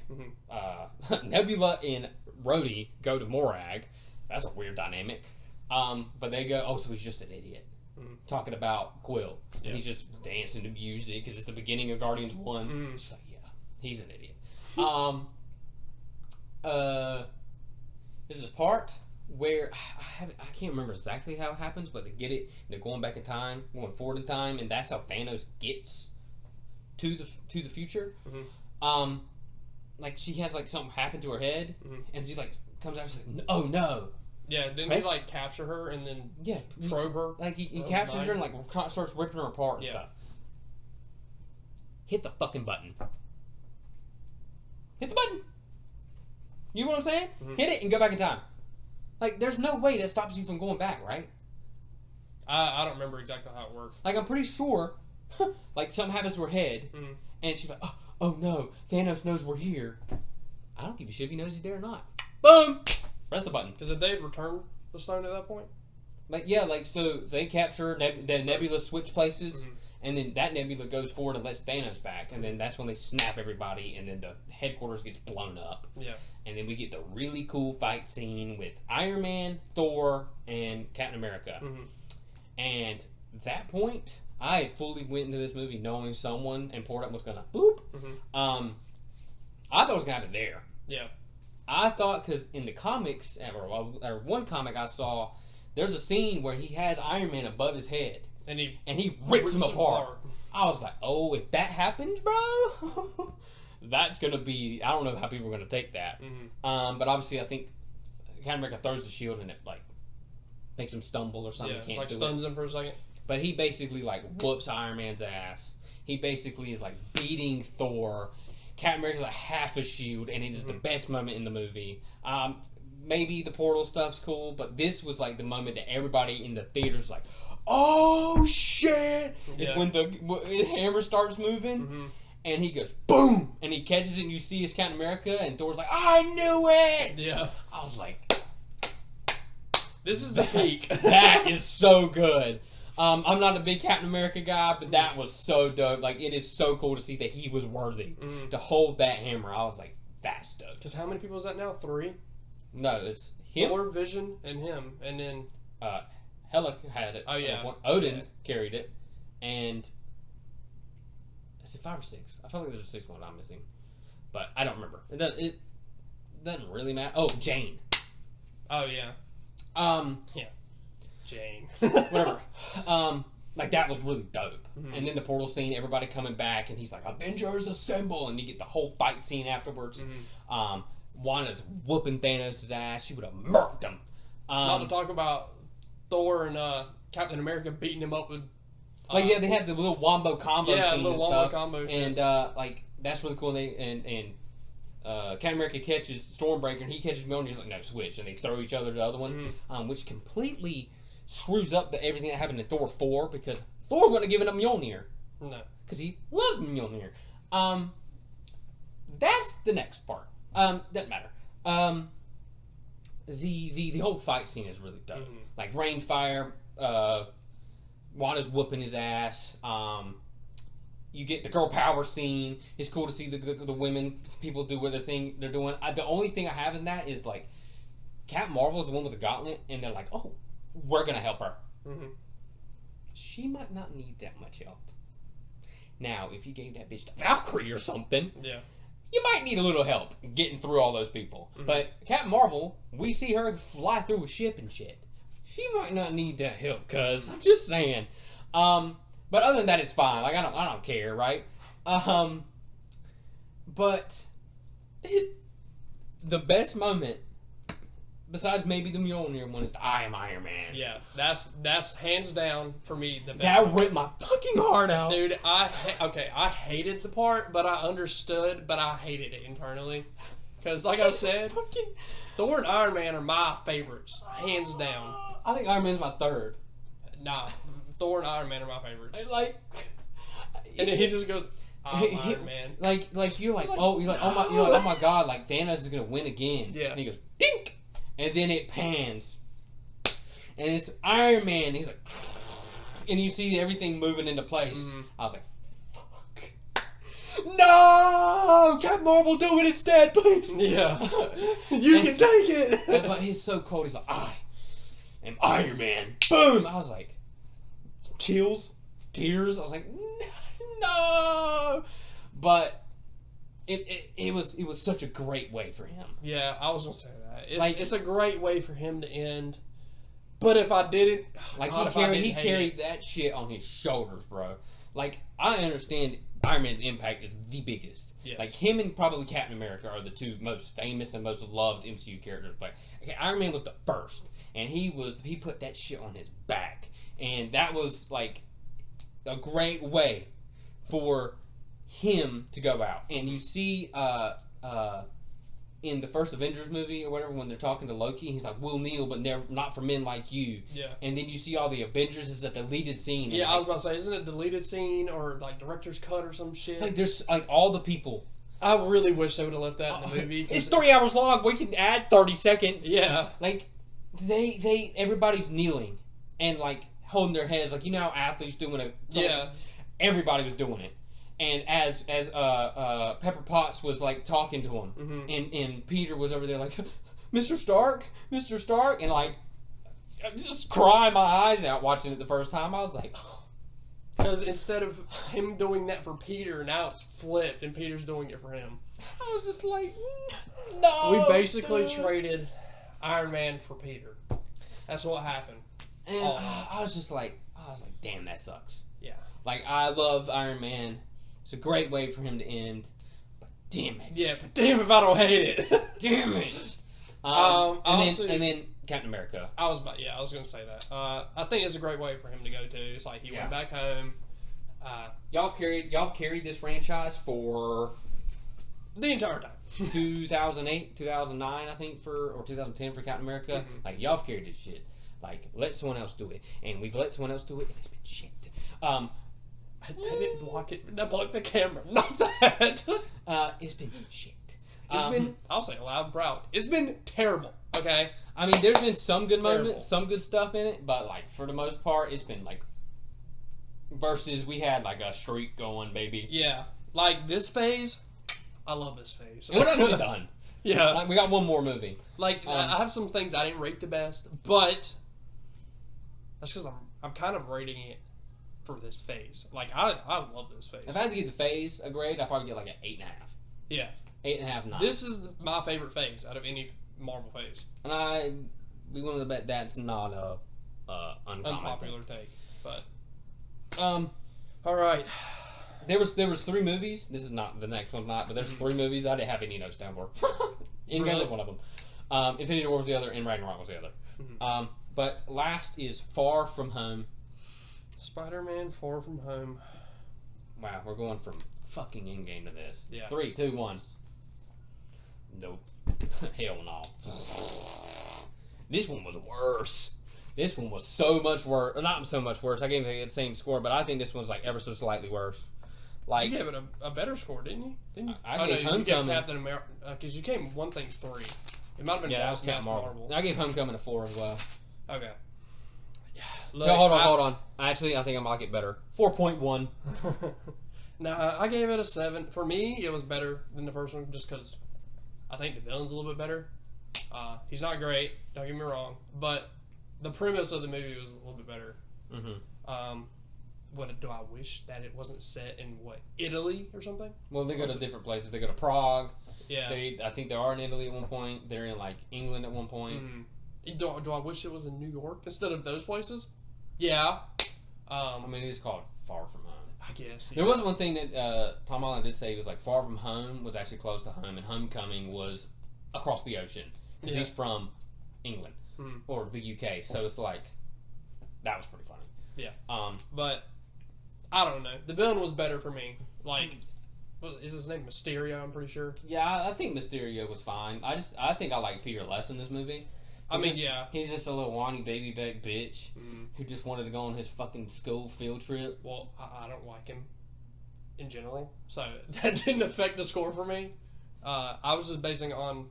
Nebula and Rhodey go to Morag. That's a weird dynamic. But they go, oh, so he's just an idiot. Talking about Quill. Yeah. And he's just dancing to music because it's the beginning of Guardians 1. She's like, yeah, he's an idiot. There's a part where I can't remember exactly how it happens, but they get it. They're going back in time, going forward in time, and that's how Thanos gets to the future. Like she has like something happen to her head, and she like comes out. She's like, "Oh no!" Yeah, didn't he like capture her and then probe her? Like he captures her and like starts ripping her apart and stuff. Hit the fucking button. Hit the button. You know what I'm saying? Hit it and go back in time. Like, there's no way that stops you from going back, right? I don't remember exactly how it works. Like, I'm pretty sure, like, something happens to her head, and she's like, oh no, Thanos knows we're here. I don't give a shit if he knows he's there or not. Boom! Press the button. Because did they return the stone at that point? Like, yeah, like, so they capture, the Nebula switch places, and then that Nebula goes forward and lets Thanos back, and then that's when they snap everybody, and then the headquarters gets blown up. Yeah. And then we get the really cool fight scene with Iron Man, Thor, and Captain America. And that point, I fully went into this movie knowing someone important was going to boop. I thought it was going to happen there. Yeah. I thought, because in the comics, or one comic I saw, there's a scene where he has Iron Man above his head. And he rips him apart. I was like, oh, if that happens, bro, that's going to be... I don't know how people are going to take that. But obviously, I think Captain America throws the shield and it, like, makes him stumble or something. Yeah, like stuns him for a second. But he basically, like, whoops Iron Man's ass. He basically is, like, beating Thor. Captain America's like half a shield, and it is the best moment in the movie. Maybe the portal stuff's cool, but this was, like, the moment that everybody in the theater's like, oh, shit! It's when the hammer starts moving. And he goes, boom! And he catches it, and you see his Captain America, and Thor's like, I knew it! Yeah. I was like... This is the peak. That is so good. I'm not a big Captain America guy, but that was so dope. Like, it is so cool to see that he was worthy to hold that hammer. I was like, that's dope. Because how many people is that now? 3? No, it's him. Thor, Vision, and him. And then... Hela had it. Oh, yeah. Odin carried it. And... Is it 5 or 6? I feel like there's a 6th one I'm missing. But I don't remember. It doesn't really matter. Oh, Jane. Oh, yeah. Yeah. Jane. Whatever. Like, that was really dope. And then the portal scene, everybody coming back, and he's like, Avengers Assemble! And you get the whole fight scene afterwards. Wanda's whooping Thanos' ass. She would have murked him. Not to talk about Thor and Captain America beating him up with... Like, yeah, they have the little wombo combo scene little and wombo stuff. combo and, like, that's really cool. And Captain America catches Stormbreaker, and he catches Mjolnir. He's like, no, switch. And they throw each other to the other one, which completely screws up everything that happened in Thor 4, because Thor wouldn't have given up Mjolnir. No. Because he loves Mjolnir. That's the next part. Doesn't matter. The whole fight scene is really dope. Like, rain, fire, Wanda's whooping his ass. You get the girl power scene. It's cool to see the women, people do what they're doing. The only thing I have in that is, like, Captain Marvel is the one with the gauntlet, and they're like, oh, we're going to help her. She might not need that much help. Now, if you gave that bitch to Valkyrie or something, you might need a little help getting through all those people. But Captain Marvel, we see her fly through a ship and shit. She might not need that help, cuz I'm just saying. But other than that, it's fine. Like, I don't care, right? But the best moment besides maybe the Mjolnir one, is the I Am Iron Man. Yeah, that's hands down for me the best. That one. ripped my fucking heart out. Dude, I hated the part, but I understood, but I hated it internally. Because, like I said, Thor and Iron Man are my favorites, hands down. I think Iron Man's my third. Nah, Thor and Iron Man are my favorites. Like, and then he just goes, I'm Iron Man. Like you're like, oh my god, like Thanos is gonna win again. Yeah. And he goes, dink, and then it pans, and it's Iron Man. And he's like, and you see everything moving into place. Mm-hmm. I was like, fuck, no, Captain Marvel, do it instead, please. Yeah, you can take it. But he's so cold. He's like, I am Iron Man. Boom. I was like, chills, tears. I was like, no. But it was such a great way for him. Yeah, I was gonna say that. It's a great way for him to end. But if I didn't, like God, he carried that shit on his shoulders, bro. Like, I understand Iron Man's impact is the biggest. Yes. Like, him and probably Captain America are the two most famous and most loved MCU characters. But okay, Iron Man was the first, and he put that shit on his back, and that was like a great way for him to go out. And you see in the first Avengers movie or whatever, when they're talking to Loki, he's like, we'll kneel, but never, not for men like you. Yeah. And then you see all the Avengers as a deleted scene. Yeah, I was about to say, isn't it a deleted scene or like director's cut or some shit? Like, there's like all the people. I really wish they would have left that in the movie. It's 3 hours long. We can add 30 seconds. Yeah. Like, everybody's kneeling and like holding their heads, like, you know how athletes doing it. Yeah. Everybody was doing it. And as Pepper Potts was like talking to him, mm-hmm. and Peter was over there like, Mr. Stark, and like, I'm just crying my eyes out watching it the first time. I was like, because instead of him doing that for Peter, now it's flipped and Peter's doing it for him. I was just like, no. We basically traded Iron Man for Peter. That's what happened. And I was like, damn, that sucks. Yeah. Like, I love Iron Man. It's a great way for him to end. But damn it. Yeah, but damn if I don't hate it. Damn it. And then Captain America. I was going to say that. I think it's a great way for him to go too. It's like he went back home. Y'all have carried this franchise for the entire time. 2008, 2009, I think, or 2010 for Captain America. Mm-hmm. Like, y'all have carried this shit. Like, let someone else do it. And we've let someone else do it, and it's been shit. I didn't block it. I blocked the camera. Not that. It's been shit. It's been, I'll say it loud and proud, it's been terrible, okay? I mean, there's been some good moments, some good stuff in it, but, like, for the most part, it's been, like, versus we had, like, a streak going, baby. Yeah. Like, this phase, I love this phase. And we're not even done. Yeah. Like, we got one more movie. Like, I have some things I didn't rate the best, but that's because I'm kind of rating it for this phase. Like, I love this phase. If I had to give the phase a grade, I'd probably get like an 8.5. Yeah. 8.5, 9. This is my favorite phase out of any Marvel phase. And I'd be willing to bet that's not a unpopular take. But all right. There was 3 movies. This is not the next one, but there's 3 movies I didn't have any notes down for. Endgame was one of them. Infinity War was the other, and Ragnarok was the other. Mm-hmm. But last is Far From Home. Spider-Man Far From Home. Wow, we're going from fucking Endgame to this. Yeah. 3, 2, 1. Nope. Hell no. This one was worse. This one was so much worse. Not so much worse. I gave it the same score, but I think this one's like ever so slightly worse. Like, you gave it a better score, didn't you? I gave Homecoming. You gave Captain America, because you came one thing 3. It might have been that was Captain Marvel. I gave Homecoming a 4 as well. Okay. Look, no, hold on. Actually, I think I might get better. 4.1. Nah, I gave it a 7. For me, it was better than the first one, just because I think the villain's a little bit better. He's not great, don't get me wrong, but the premise of the movie was a little bit better. Mm-hmm. What do I wish that it wasn't set in Italy or something? Well, they go to different places. They go to Prague. Yeah. I think they are in Italy at one point. They're in like England at one point. Mm-hmm. Do I wish it was in New York instead of those places? Yeah. I mean, it's called Far From Home. I guess. Yeah. There was one thing that Tom Holland did say. He was like, Far From Home was actually close to home, and Homecoming was across the ocean. Because he's from England or the UK. So it's like that was pretty funny. Yeah. But I don't know. The villain was better for me. Like, what is his name? Mysterio, I'm pretty sure. Yeah, I think Mysterio was fine. I think I like Peter less in this movie. He's just a little whiny baby back bitch who just wanted to go on his fucking school field trip. Well, I don't like him in general, so that didn't affect the score for me. I was just basing it on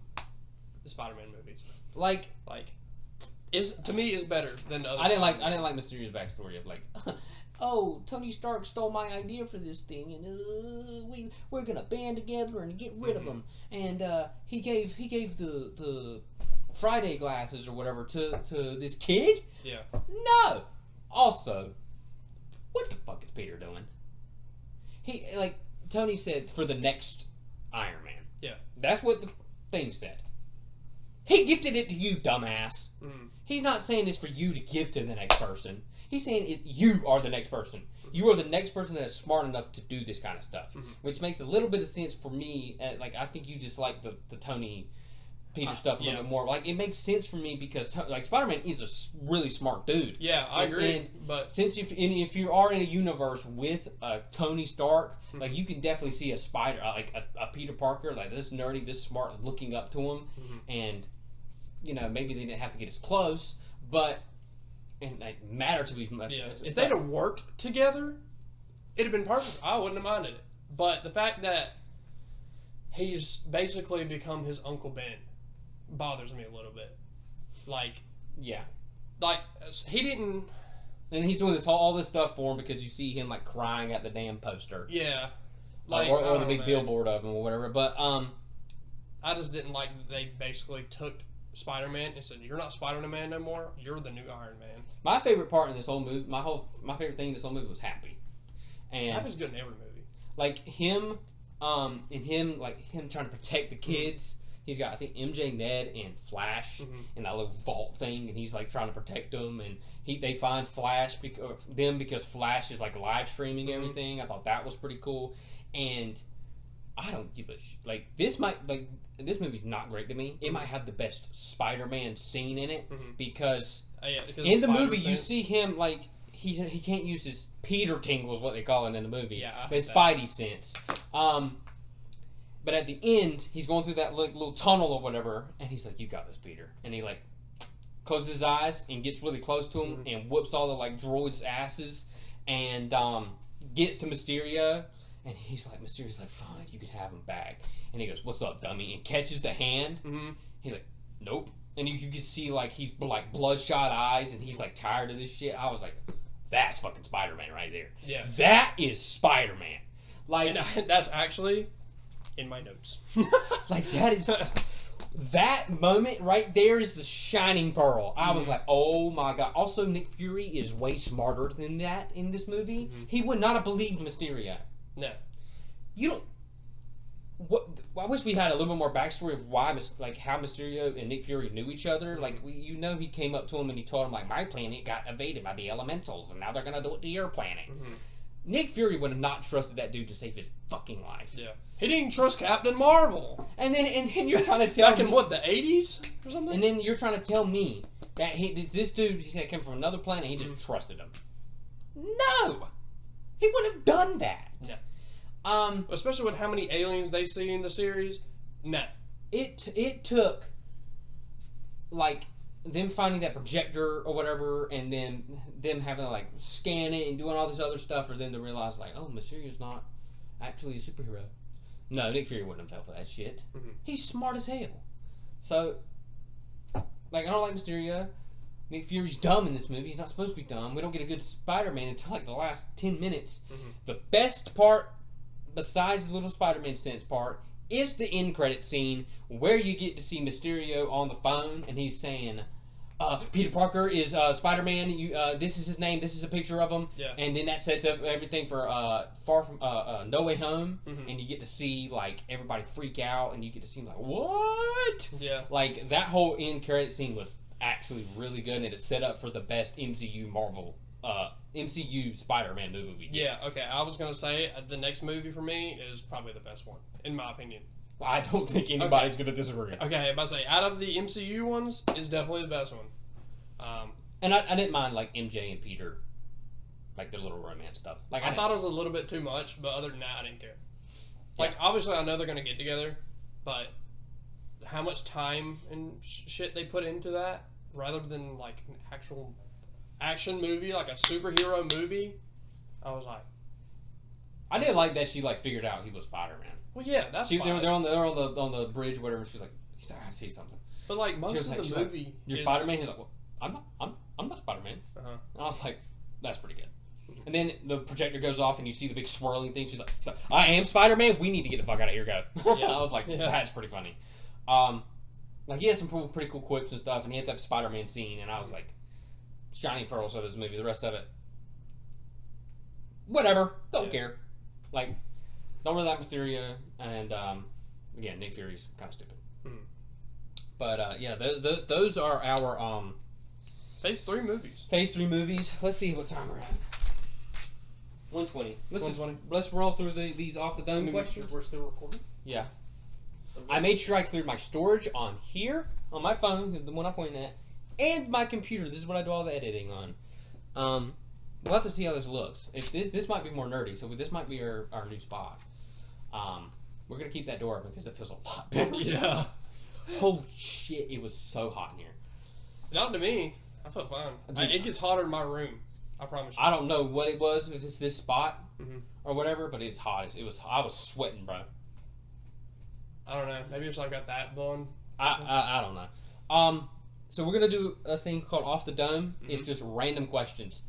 the Spider-Man movies. To me is better than the other. I didn't like Mysterio's backstory of like, oh, Tony Stark stole my idea for this thing, and we're gonna band together and get rid of him. And he gave the Friday glasses or whatever to this kid. Yeah. No. Also, what the fuck is Peter doing? He Tony said for the next Iron Man. Yeah. That's what the thing said. He gifted it to you, dumbass. He's not saying this for you to give to the next person. He's saying you are the next person. You are the next person that is smart enough to do this kind of stuff. Which makes a little bit of sense for me. I think you just like the Tony Peter stuff a little bit more. Like, it makes sense for me because Spider-Man is a really smart dude. Yeah, I agree. But since if you are in a universe with Tony Stark, like, you can definitely see a spider, a Peter Parker, like this nerdy, this smart, looking up to him, and maybe they didn't have to get as close, but it matter to be much. Yeah. If they'd have worked together, it'd have been perfect. I wouldn't have minded it. But the fact that he's basically become his Uncle Ben bothers me a little bit. He didn't. And he's doing all this stuff for him because you see him like crying at the damn poster. Yeah. Or the big billboard of him or whatever. But I just didn't like that they basically took Spider-Man and said, "You're not Spider-Man no more. You're the new Iron Man." My favorite part in this whole movie, my favorite thing in this whole movie was Happy. And Happy's good in every movie. Like him trying to protect the kids. He's got, I think, MJ, Ned, and Flash in that little vault thing, and he's like trying to protect them. And they find Flash because Flash is like live streaming everything. I thought that was pretty cool. And I don't give a shit. This movie's not great to me. It might have the best Spider-Man scene in it because in the movie you see him he can't use his Peter tingle is what they call it in the movie. Yeah, but his Spidey sense. But at the end, he's going through that little tunnel or whatever, and he's like, "You got this, Peter." And he closes his eyes and gets really close to him and whoops all the droids' asses and gets to Mysterio. And he's like, Mysterio's like, "Fine, you can have him back." And he goes, "What's up, dummy?" And catches the hand. He's like, "Nope." And you can see he's bloodshot eyes, and he's tired of this shit. I was like, that's fucking Spider-Man right there. Yeah, that is Spider-Man. That's actually in my notes. That is that moment right there is the shining pearl. I was like, oh my god. Also, Nick Fury is way smarter than that in this movie. He would not have believed Mysterio. No. You don't. What? I wish we had a little bit more backstory of why, how Mysterio and Nick Fury knew each other. He came up to him and he told him, my planet got invaded by the elementals, and now they're gonna do it to your planet. Nick Fury would have not trusted that dude to save his fucking life. Yeah. He didn't trust Captain Marvel. And then you're trying to tell back in the 80s or something. And then you're trying to tell me that this dude came from another planet. He just trusted him. No, he wouldn't have done that. No. Especially with how many aliens they see in the series. No. It took them finding that projector or whatever, and then them having to scan it and doing all this other stuff for them to realize oh, Mysterio's not actually a superhero. No, Nick Fury wouldn't have fell for that shit. He's smart as hell. So, I don't like Mysterio. Nick Fury's dumb in this movie. He's not supposed to be dumb. We don't get a good Spider-Man until the last 10 minutes. The best part, besides the little Spider-Man sense part, is the end credit scene where you get to see Mysterio on the phone and he's saying, Peter Parker is Spider-Man. This is his name. This is a picture of him. Yeah. And then that sets up everything for Far From No Way Home. And you get to see everybody freak out, and you get to see him what? Yeah. That whole end credit scene was actually really good, and it set up for the best MCU Spider-Man movie we get. Yeah. Okay. I was gonna say the next movie for me is probably the best one in my opinion. I don't think anybody's going to disagree. Okay, I'm about to say, out of the MCU ones, it's definitely the best one. And I didn't mind, like, MJ and Peter, like, their little romance stuff. Like I thought it was a little bit too much, but other than that, I didn't care. Like, Yeah. obviously, I know they're going to get together, but how much time and shit they put into that, rather than, like, an actual action movie, like a superhero movie, I was like... I did like that she, like, figured out he was Spider-Man. Well, yeah, that's fine. They're on the bridge, whatever, and she's like, I see something. But, like, most of the she's movie like, you're is... Spider-Man? He's like, well, I'm not Spider-Man. Uh-huh. And I was like, that's pretty good. And then the projector goes off and you see the big swirling thing. She's like I am Spider-Man. We need to get the fuck out of here, go. Yeah. I was like, that's pretty funny. Like he has some pretty cool quips and stuff, and he has that Spider-Man scene, and I was like, it's Johnny Pearls of this movie. The rest of it, whatever. Don't care. Like, don't really like Mysterio, and again, Nick Fury's kind of stupid. Mm. But yeah, those are our Phase 3 movies. Phase 3 movies. Let's see what time we're at. 1:20. 1:20. Let's roll through these off the dome questions. We're still recording? Yeah. I made sure I cleared my storage on here, on my phone, the one I'm pointing at, and my computer. This is what I do all the editing on. We'll have to see how this looks. If this might be more nerdy, so this might be our new spot. We're going to keep that door open because it feels a lot better. Yeah. Holy shit, it was so hot in here. Not to me. I felt fine. Dude, it gets hotter in my room. I promise you. I don't know what it was, if it's this spot Mm-hmm. or whatever, but it's hot. I was sweating, bro. I don't know. Maybe it's like got that going. I don't know. So we're gonna do a thing called Off the Dome. Mm-hmm. It's just random questions.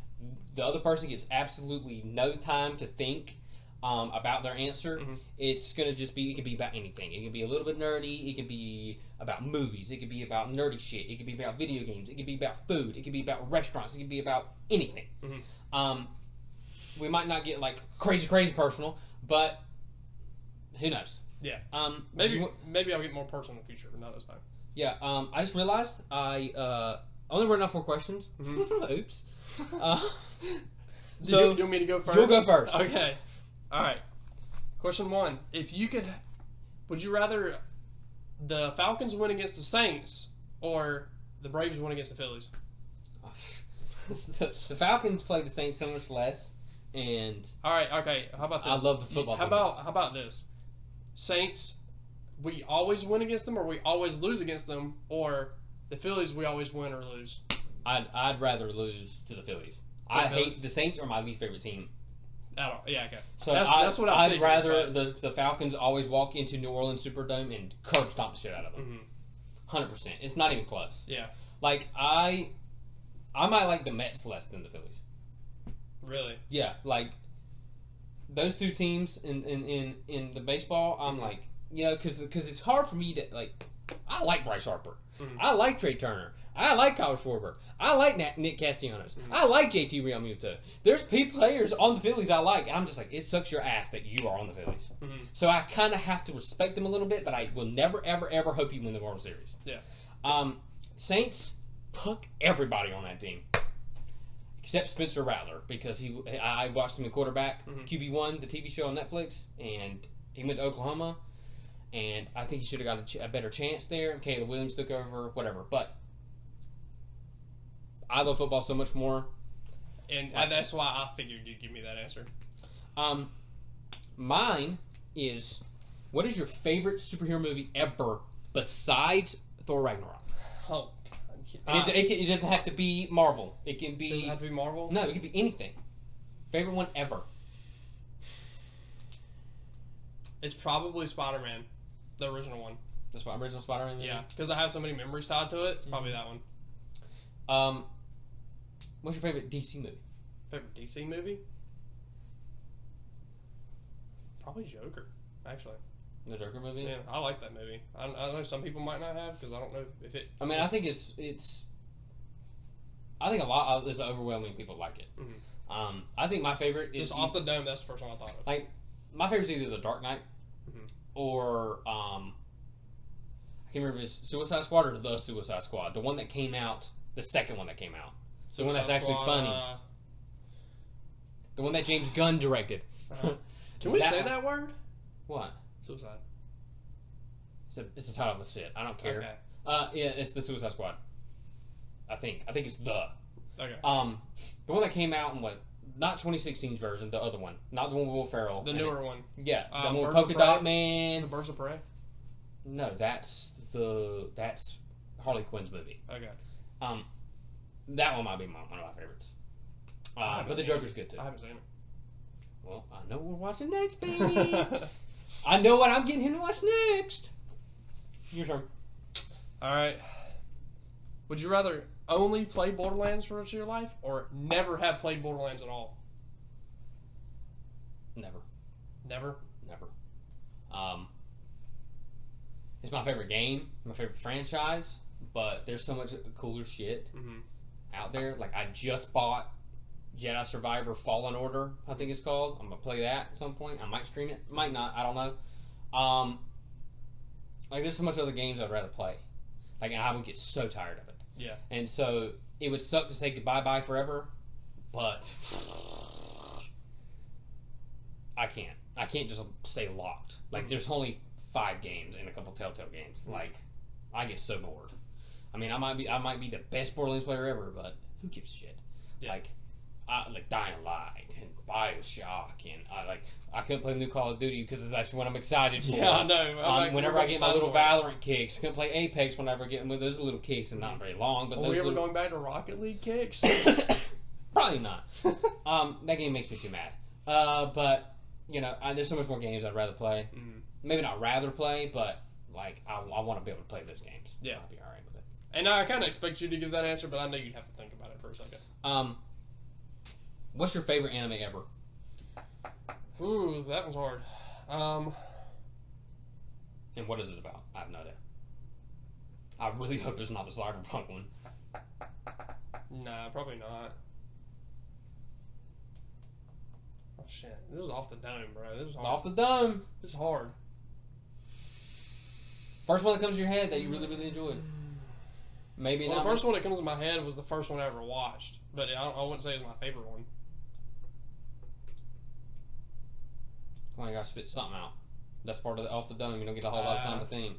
The other person gets absolutely no time to think about their answer. Mm-hmm. It's gonna just be. It could be about anything. It could be a little bit nerdy. It could be about movies. It could be about nerdy shit. It could be about video games. It could be about food. It could be about restaurants. It could be about anything. Mm-hmm. We might not get like crazy personal, but who knows? Yeah. Maybe Maybe I'll get more personal in the future, but not this time. Yeah, I just realized I only wrote down 4 questions. Mm-hmm. Oops. So you want me to go first? You'll go first. Okay. All right. Question 1: If you could, would you rather the Falcons win against the Saints or the Braves win against the Phillies? The Falcons play the Saints so much less, and All right. Okay. How about this? I love the football How team. about this? Saints, we always win against them, or we always lose against them, or the Phillies, we always win or lose. I'd rather lose to the Phillies. The Phillies? Hate the Saints are my least favorite team. I don't. Yeah. Okay. So that's what I I'd figured, rather but- the Falcons always walk into New Orleans Superdome and curb stomp the shit out of them. 100%. It's not even close. Yeah. Like I might like the Mets less than the Phillies. Really. Yeah, like those two teams in the baseball, I'm like, you know, because it's hard for me to like. I like Bryce Harper. Mhm. I like Trey Turner. I like Kyle Schwarber. I like Nick Castellanos. I like JT Realmuto. There's players on the Phillies I like, and I'm just like, it sucks your ass that you are on the Phillies. Mhm. So I kind of have to respect them a little bit, but I will never, ever, ever hope you win the World Series. Yeah. Saints, fuck everybody on that team. Except Spencer Rattler, because I watched him in quarterback, QB1, the TV show on Netflix, and he went to Oklahoma, and I think he should have got a better chance there. Caleb Williams took over, whatever. But I love football so much more. And that's why I figured you'd give me that answer. Mine is, what is your favorite superhero movie ever besides Thor Ragnarok? Oh. It doesn't have to be Marvel. It can be... Does it have to be Marvel? No, it can be anything. Favorite one ever. It's probably Spider-Man, the original one. The original Spider-Man movie? Yeah, because I have so many memories tied to it. It's probably that one. What's your favorite DC movie? Favorite DC movie? Probably Joker, actually. The Joker movie? Yeah, I like that movie. I know some people might not have, because I don't know if it... I mean, I think it's... I think a lot of... There's overwhelming people like it. Mm-hmm. I think my favorite is... Just off the dome, that's the first one I thought of. Like, my favorite is either The Dark Knight or... I can't remember if it's Suicide Squad or The Suicide Squad. The one that came out... The second one that came out. The one that's actually funny. The one that James Gunn directed. Can we say that word? What? Suicide. It's the title of the shit. I don't care. Okay. Yeah, it's the Suicide Squad. I think it's the. Okay. The one that came out in not 2016's version, the other one, not the one with Will Ferrell. The newer one. Yeah, the one with Birds of Polka Prey? Dot Man. Is it Birds of Prey? No, that's Harley Quinn's movie. Okay. That one might be one of my favorites. But the Joker's good too. I haven't seen it. Well, I know what we're watching next, baby. I know what I'm getting him to watch next. Your turn. All right. Would you rather only play Borderlands for the rest of your life, or never have played Borderlands at all? Never. Never? Never. It's my favorite game, my favorite franchise, but there's so much cooler shit out there. Like, I just bought Jedi Survivor Fallen Order, I think it's called. I'm going to play that at some point. I might stream it. Might not. I don't know. Like, there's so much other games I'd rather play. Like, and I would get so tired of it. Yeah. And so, it would suck to say goodbye forever, but I can't. I can't just stay locked. Like, there's only 5 games and a couple Telltale games. Like, I get so bored. I mean, I might be the best Borderlands player ever, but who gives a shit? Yeah. Like Dying Light and BioShock, and I couldn't play the new Call of Duty because it's actually what I'm excited for. Yeah, I know. Whenever I get my little Valorant kicks, couldn't play Apex whenever I get those little kicks, and not very long. But Are we ever going back to Rocket League kicks? Probably not. That game makes me too mad. But you know, there's so much more games I'd rather play. Maybe not rather play, but like I want to be able to play those games. Yeah, so I'll be all right with it. And I kind of expect you to give that answer, but I know you'd have to think about it for a second. What's your favorite anime ever? Ooh, that one's hard. And what is it about? I have no idea. I really hope it's not the Cyberpunk one. Nah, probably not. Oh shit, this is off the dome, bro. This is hard. Off the dome. This is hard. First one that comes to your head that you really, really enjoyed. Maybe Well, not. the first one that comes to my head was the first one I ever watched, but I wouldn't say it's my favorite one. Come on, you gotta spit something out. That's part of the off the dome. You don't get a whole lot of time to think.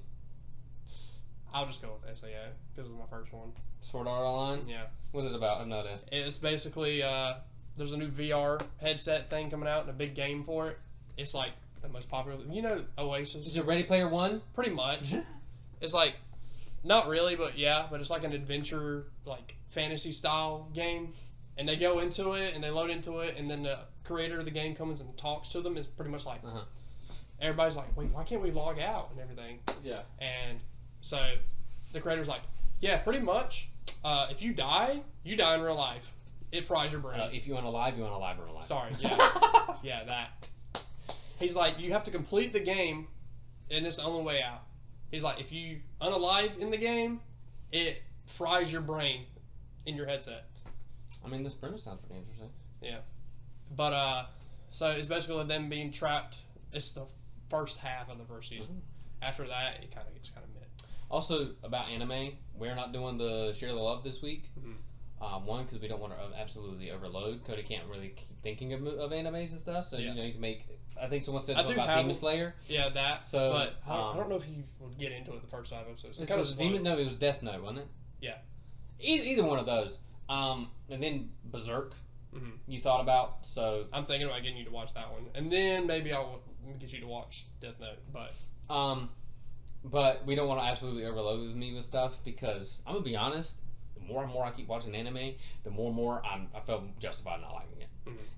I'll just go with SAO because it's my first one. Sword Art Online? Yeah. What's it about? I have no idea. It's basically there's a new VR headset thing coming out and a big game for it. It's like the most popular. You know Oasis? Is it Ready Player One? Pretty much. It's like not really, but yeah. But it's like an adventure, like fantasy style game. And they go into it and they load into it, and then the creator of the game comes and talks to them. It's pretty much like everybody's like, "Wait, why can't we log out?" and everything. Yeah. And so the creator's like, "Yeah, pretty much. If you die in real life. It fries your brain." If you want alive, in real life. Sorry, yeah, yeah, that. He's like, you have to complete the game, and it's the only way out. He's like, if you unalive in the game, it fries your brain in your headset. I mean, this premise sounds pretty interesting. Yeah, but so it's basically them being trapped. It's the first half of the first season. After that, it kind of gets kind of mid. Also, about anime, we're not doing the Share the Love this week. One, because we don't want to absolutely overload. Cody can't really keep thinking of animes and stuff, so you know you can make. I think someone said something about Demon Slayer. Yeah, that. So, but I don't know if you would get into it the first 5 episodes. It was Demon. No, it was Death Note, wasn't it? Yeah. Either one of those. And then Berserk. You thought about, so I'm thinking about getting you to watch that one, and then maybe I'll get you to watch Death Note. But we don't want to absolutely overload me with stuff, because I'm gonna be honest. The more and more I keep watching anime, the more and more I feel justified not liking it,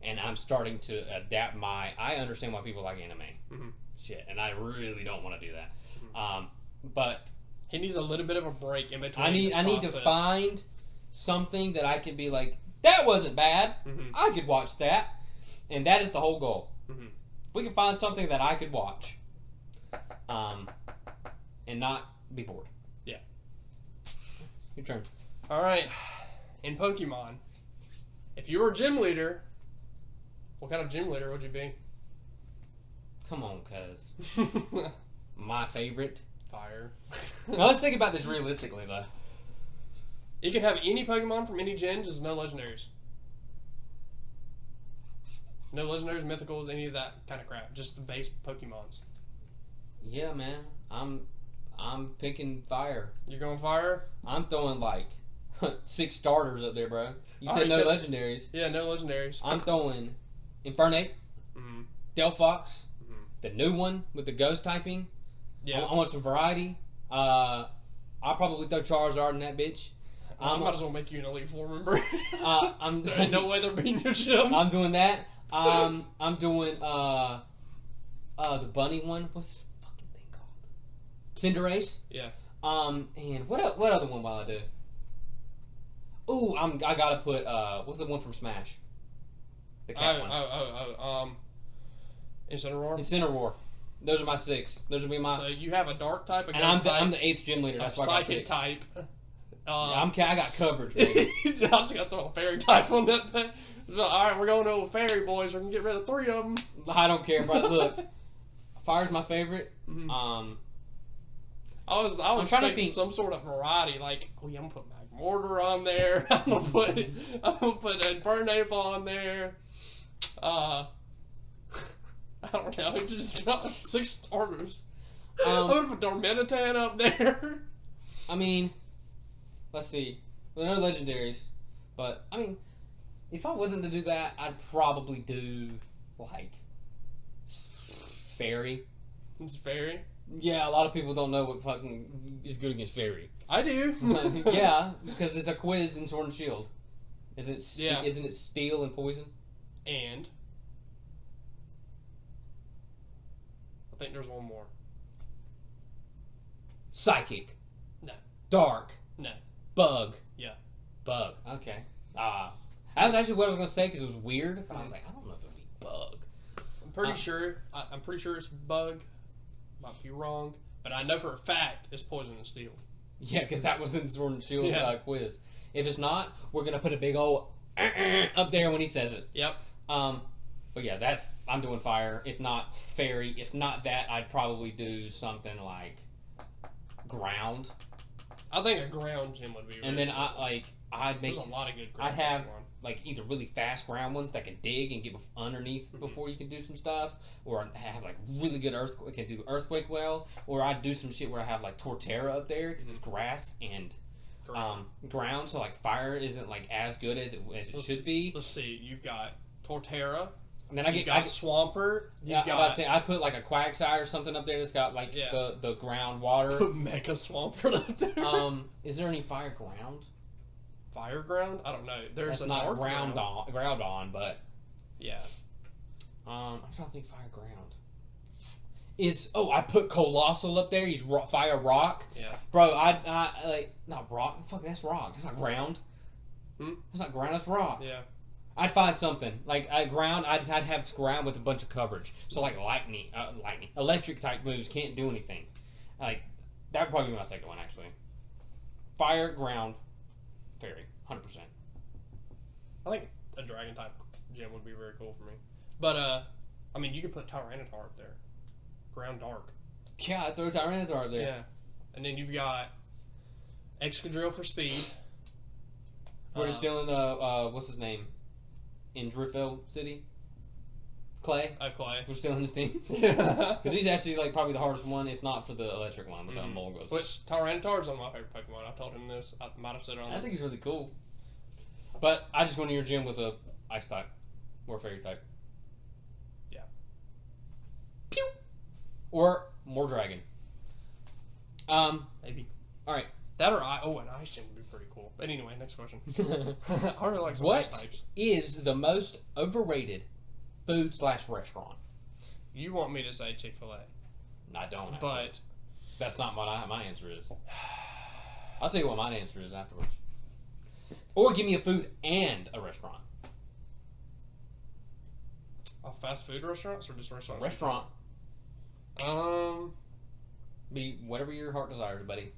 and I'm starting to adapt I understand why people like anime, shit, and I really don't want to do that. But he needs a little bit of a break in between. I need to find something that I can be like, that wasn't bad. I could watch that, and that is the whole goal. We can find something that I could watch, and not be bored. Yeah. Your turn. All right. In Pokemon, if you were a gym leader, what kind of gym leader would you be? Come on, cuz. My favorite. Fire. Now let's think about this realistically, though. You can have any Pokemon from any gen, just no legendaries. No legendaries, mythicals, any of that kind of crap. Just the base Pokemons. Yeah, man. I'm picking fire. You're going fire? I'm throwing like 6 starters up there, bro. You said no legendaries. Yeah, no legendaries. I'm throwing Infernape, Delphox, the new one with the ghost typing. Yeah. I want some variety. I'll probably throw Charizard in that bitch. I might as well make you an Elite Four member. I'm there ain't no way they're beating your shit. I'm doing that. I'm doing the bunny one. What's this fucking thing called? Cinderace. Yeah. And what other one will I do? Ooh, I gotta put what's the one from Smash? The cat one. Incineroar. Incineroar. Those are my 6. Those would be my. So you have a dark type, and I'm the 8th gym leader. That's why I got 6. Type. Yeah, I got coverage, baby. I just got to throw a fairy type on that thing. Alright, we're going to a fairy, boys. We can get rid of 3 of them. I don't care, bro. Look, fire's my favorite. Mm-hmm. I was trying to think some sort of variety. Like, oh yeah, I'm gonna put Magmortar on there. I'm gonna put Infernape on there. I don't know. Just got 6 starters. I'm gonna put Darmanitan up there. I mean, let's see. Well, no legendaries, but I mean, if I wasn't to do that, I'd probably do like Fairy. It's Fairy. Yeah, a lot of people don't know what fucking is good against Fairy. I do. Yeah, because there's a quiz in Sword and Shield. Isn't it Steel and Poison? And I think there's one more. Psychic. No. Dark. No. Bug. Yeah. Bug. Okay. That was actually what I was going to say because it was weird. But I was like, I don't know if it'll be Bug. I'm pretty sure. I'm pretty sure it's Bug. Might be wrong, but I know for a fact it's Poison and Steel. Yeah, because that was in Sword and Shield quiz. If it's not, we're gonna put a big old up there when he says it. Yep. But yeah, I'm doing fire. If not fairy, if not that, I'd probably do something like ground. I think a ground gym would be. Really and then cool. I'd make. There's a lot of good ground. I'd have like either really fast ground ones that can dig and get underneath before you can do some stuff, or have like really good earthquake can do earthquake well, or I'd do some shit where I have like Torterra up there because it's grass and ground, so like fire isn't like as good as it should be. Let's see, you've got Torterra, and then I got Swampert. I put like a Quagsire or something up there that's got like the ground water. Put Mega Swampert up there. Is there any fire ground? Fire ground? I don't know. There's that's not ground on, but yeah. I'm trying to think fire ground. I put Colossal up there. He's fire rock. Yeah. Bro, I like not rock. Fuck, that's rock. That's not ground. That's not ground. That's rock. Yeah. I'd find something like ground. I'd have ground with a bunch of coverage. So like lightning, electric type moves can't do anything. Like that would probably be my second one actually. Fire, ground, fairy, 100%. I think a dragon type gym would be very cool for me. But I mean, you could put Tyranitar up there. Ground dark. Yeah, I'd throw Tyranitar up there. Yeah. And then you've got Excadrill for speed. We're just stealing the what's his name? In Driftville City? Clay? Clay. We're stealing his team. Because he's actually like probably the hardest one, if not for the electric one with the Molgos. Which Tyranitar is one of my favorite Pokemon. I told him this. I might have said it on I think he's really cool. But I just go into your gym with a ice type. Or fairy type. Yeah. Pew! Or more dragon. Maybe. Alright. That or an ice gym would be pretty cool. But anyway, next question. I really like some ice types. What is the most overrated food/restaurant? You want me to say Chick-fil-A. I don't. But that's not what my answer is. I'll tell you what my answer is afterwards. Or give me a food and a restaurant. Fast food restaurants or just restaurants? Restaurant. Be whatever your heart desires, buddy.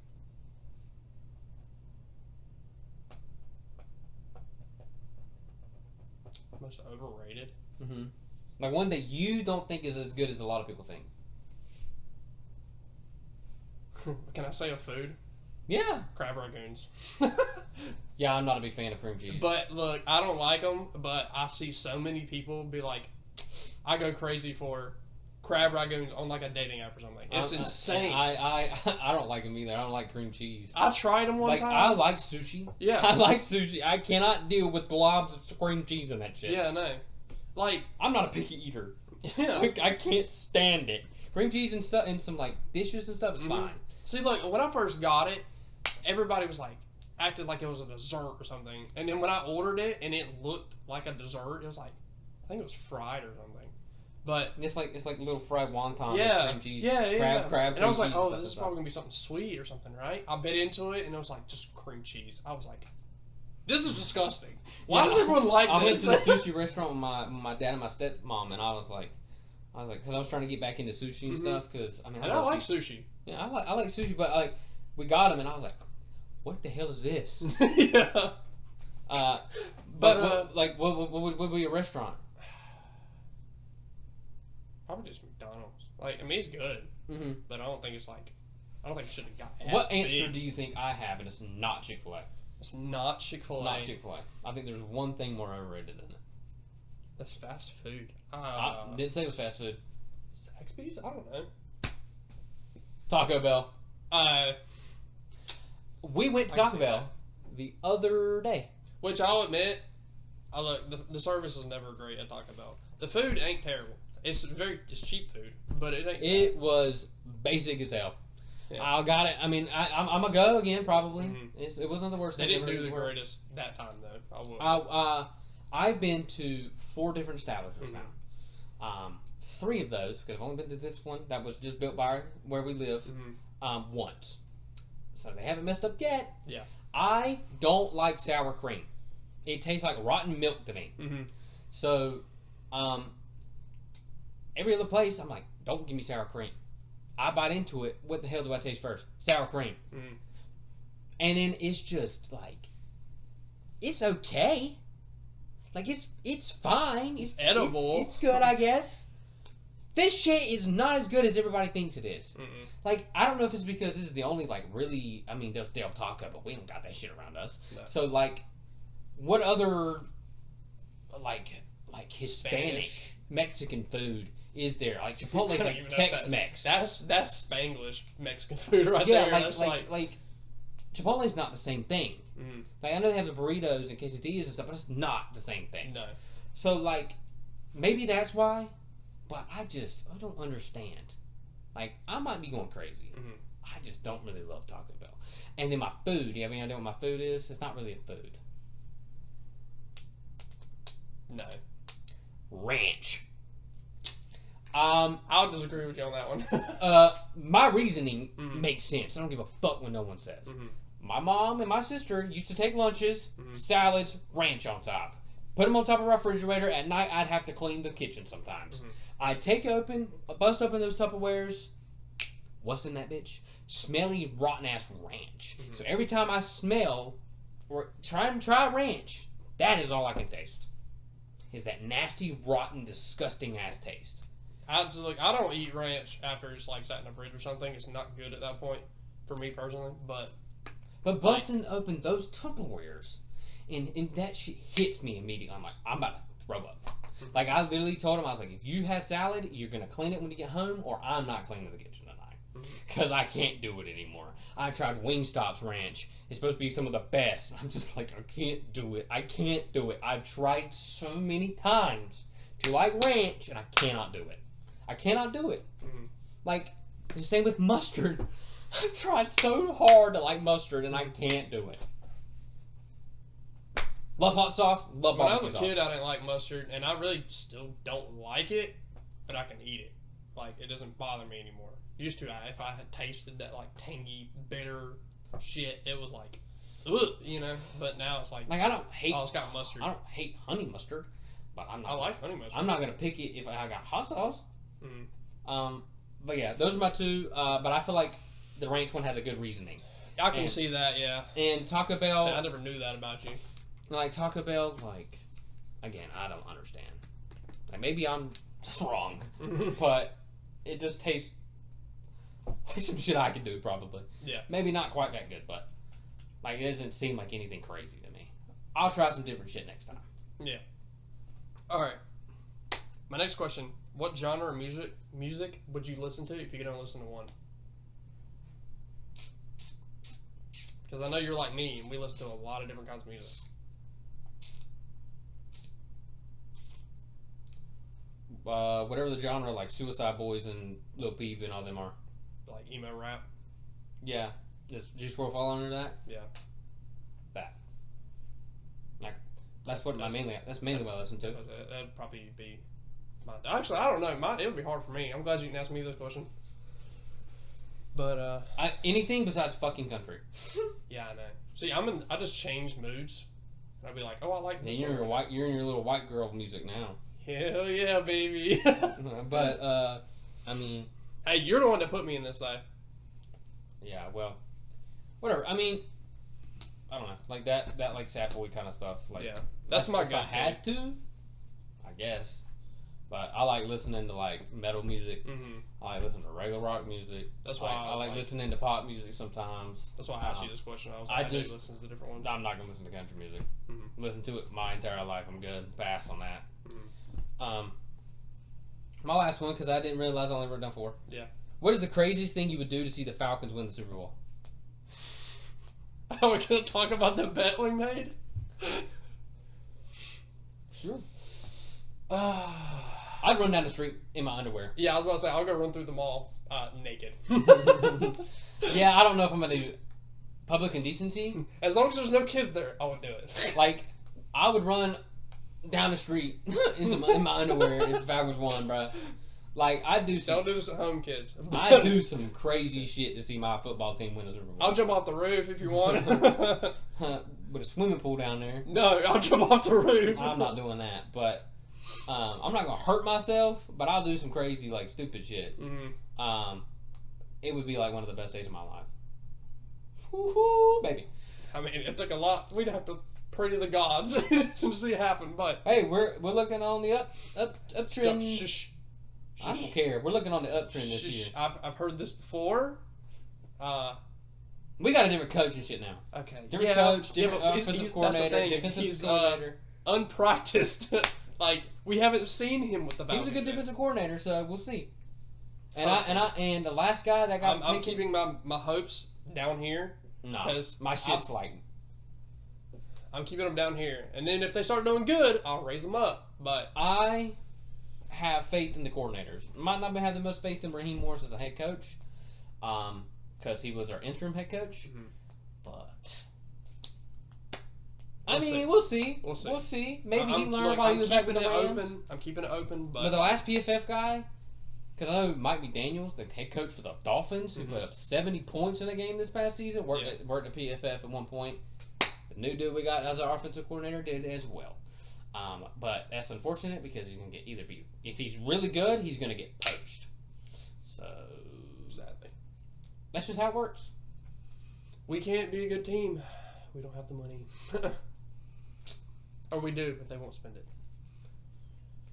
Most overrated? Mm-hmm. Like one that you don't think is as good as a lot of people think. Can I say a food? Yeah. Crab Ragoons. Yeah, I'm not a big fan of cream cheese. But look, I don't like them, but I see so many people be like, I go crazy for crab rangoons on like a dating app or something. It's insane. I don't like them either. I don't like cream cheese. I tried them one time. I like sushi. Yeah. I like sushi. I cannot deal with globs of cream cheese and that shit. Yeah, no. Like, I'm not a picky eater. Yeah. I can't stand it. Cream cheese and some like dishes and stuff is fine. See, look, when I first got it, everybody was like, acted like it was a dessert or something. And then when I ordered it and it looked like a dessert, it was like, I think it was fried or something. But it's like little fried wonton with cream cheese. Crab. And I was like, oh, this is probably gonna be something sweet or something, right? I bit into it and it was like just cream cheese. I was like, this is disgusting. Why does everyone like this? I went to the sushi restaurant with my dad and my stepmom, and I was like, because I was trying to get back into sushi and stuff. Because I love like sushi. Yeah, I like sushi, but like we got them, and I was like, what the hell is this? Yeah. What would be a restaurant? Probably just McDonald's. Like, I mean, it's good, but I don't think it's like, I don't think it should have got. What answer do you think I have, and it's not Chick-fil-A? It's not Chick-fil-A. Not Chick-fil-A. I think there's one thing more overrated than it. That's fast food. I didn't say it was fast food. Zaxby's? I don't know. Taco Bell. We went to Taco Bell the other day. Which I'll admit, the service is never great at Taco Bell. The food ain't terrible. It's cheap food, but it ain't. It was basic as hell. Yeah. I got it. I mean, I'm gonna go again probably. It wasn't the worst they thing. They didn't do the greatest that time though. I've been to 4 different establishments now. 3 of those, because I've only been to this one that was just built by where we live once. So they haven't messed up yet. Yeah. I don't like sour cream. It tastes like rotten milk to me. So, every other place, I'm like, don't give me sour cream. I bite into it. What the hell do I taste first? Sour cream. And then it's just like, it's okay. Like, it's fine. It's edible. It's good, I guess. This shit is not as good as everybody thinks it is. Like, I don't know if it's because this is the only, like, really... I mean, there's Del Taco, but we don't got that shit around us. No. So, like, what other, like Hispanic, Spanish. Mexican food is there? Like, Chipotle's like Tex-Mex. That's Spanglish Mexican food right there. Yeah, like Chipotle's not the same thing. Like, I know they have the burritos and quesadillas and stuff, but it's not the same thing. No. So, like, maybe that's why... But I don't understand. Like, I might be going crazy. I just don't really love Taco Bell. And then my food. You have any idea what my food is? It's not really a food. No. Ranch. I'll disagree with you on that one. My reasoning makes sense. I don't give a fuck when no one says. My mom and my sister used to take lunches, salads, ranch on top. Put them on top of the refrigerator. At night, I'd have to clean the kitchen sometimes. I'd bust open those Tupperwares. What's in that bitch? Smelly, rotten-ass ranch. So every time I smell or try ranch, that is all I can taste. Is that nasty, rotten, disgusting-ass taste. I don't eat ranch after it's like sat in a fridge or something. It's not good at that point for me personally. But busting open those Tupperwares and that shit hits me immediately. I'm like, I'm about to throw up. Like, I literally told him, I was like, if you have salad, you're going to clean it when you get home, or I'm not cleaning the kitchen tonight. Because I can't do it anymore. I've tried Wingstop's ranch. It's supposed to be some of the best. I'm just like, I can't do it. I can't do it. I've tried so many times to like ranch, and I cannot do it. I cannot do it. Like, the same with mustard. I've tried so hard to like mustard, and I can't do it. Love hot sauce. Love barbecue sauce. When I was a kid, I didn't like mustard, and I really still don't like it, but I can eat it. Like, it doesn't bother me anymore. Used to, if I had tasted that, like, tangy, bitter shit, it was like, ugh, you know? But now it's like I don't hate... Oh, it's got mustard. I don't hate honey mustard, but I'm not... I like honey mustard. I'm not going to pick it if I got hot sauce. But yeah, those are my 2, but I feel like the ranch one has a good reasoning. I can see that, yeah. And Taco Bell... See, I never knew that about you. Like, Taco Bell, like, again, I don't understand. Like, maybe I'm just wrong, but it just tastes like some shit I could do, probably. Yeah. Maybe not quite that good, but, like, it doesn't seem like anything crazy to me. I'll try some different shit next time. Yeah. All right. My next question What genre of music would you listen to if you could only listen to one? Because I know you're like me, and we listen to a lot of different kinds of music. Whatever the genre, like Suicide Boys and Lil Peep and all them are. Like emo rap? Yeah. Does Juice WRLD fall under that? Yeah. That. Like, that's mainly what I listen to. That'd probably be mine. Actually, I don't know. It would be hard for me. I'm glad you didn't ask me this question. But anything besides fucking country. Yeah, I know. See, I just change moods. I'd be like, oh, I like this. And you're in your little white girl music now. Hell yeah, baby. But I mean, hey, you're the one that put me in this, though. Yeah, well, whatever. I mean, I don't know, like that like sad boy kind of stuff. Like, yeah, that's my go-to. If I had to, I guess. But I like listening to like metal music. Mm-hmm. I like listening to regular rock music. That's why I like listening to pop music sometimes. That's why I asked you this question. I just listen to the different ones. I'm not gonna listen to country music. Mm-hmm. Listen to it my entire life. I'm good. Pass on that. Mm-hmm. My last one, because I didn't realize I only wrote down 4. Yeah. What is the craziest thing you would do to see the Falcons win the Super Bowl? Are we gonna talk about the bet we made? Sure. I'd run down the street in my underwear. Yeah, I was about to say, I'll go run through the mall naked. Yeah, I don't know if I'm going to do public indecency. As long as there's no kids there, I would do it. Like, I would run down the street in my underwear if the Falcons won, bro. Like, I'd do some... Don't do this at home, kids. I'd do some crazy shit to see my football team win a Super Bowl. I'll jump off the roof if you want. With a swimming pool down there. No, I'll jump off the roof. I'm not doing that, but... I'm not gonna hurt myself, but I'll do some crazy, like, stupid shit. Mm-hmm. It would be like one of the best days of my life. Woo-hoo, baby. I mean, it took a lot. We'd have to pray to the gods to see it happen, but hey, we're looking on the uptrend. Shush. I don't care. We're looking on the uptrend this year. I've heard this before. We got a different coach and shit now. Okay. Different coach, different offensive coordinator, defensive coordinator. Unpracticed. Like, we haven't seen him with the Falcons. He was a good defensive coordinator, so we'll see. And the last guy that got I'm keeping my hopes down here. No, my shit's like... I'm keeping them down here. And then if they start doing good, I'll raise them up. But I have faith in the coordinators. Might not have the most faith in Raheem Morris as a head coach, because he was our interim head coach. Mm-hmm. But we'll see. We'll see. Maybe he learned while he was back with the Rams. I'm keeping it open. But the last PFF guy, because I know Mike McDaniels, the head coach for the Dolphins, who put up 70 points in a game this past season, worked at PFF at one point. The new dude we got as our offensive coordinator did as well. But that's unfortunate because he's going to get if he's really good, he's going to get poached. So, sadly, that's just how it works. We can't be a good team. We don't have the money. Or we do, but they won't spend it.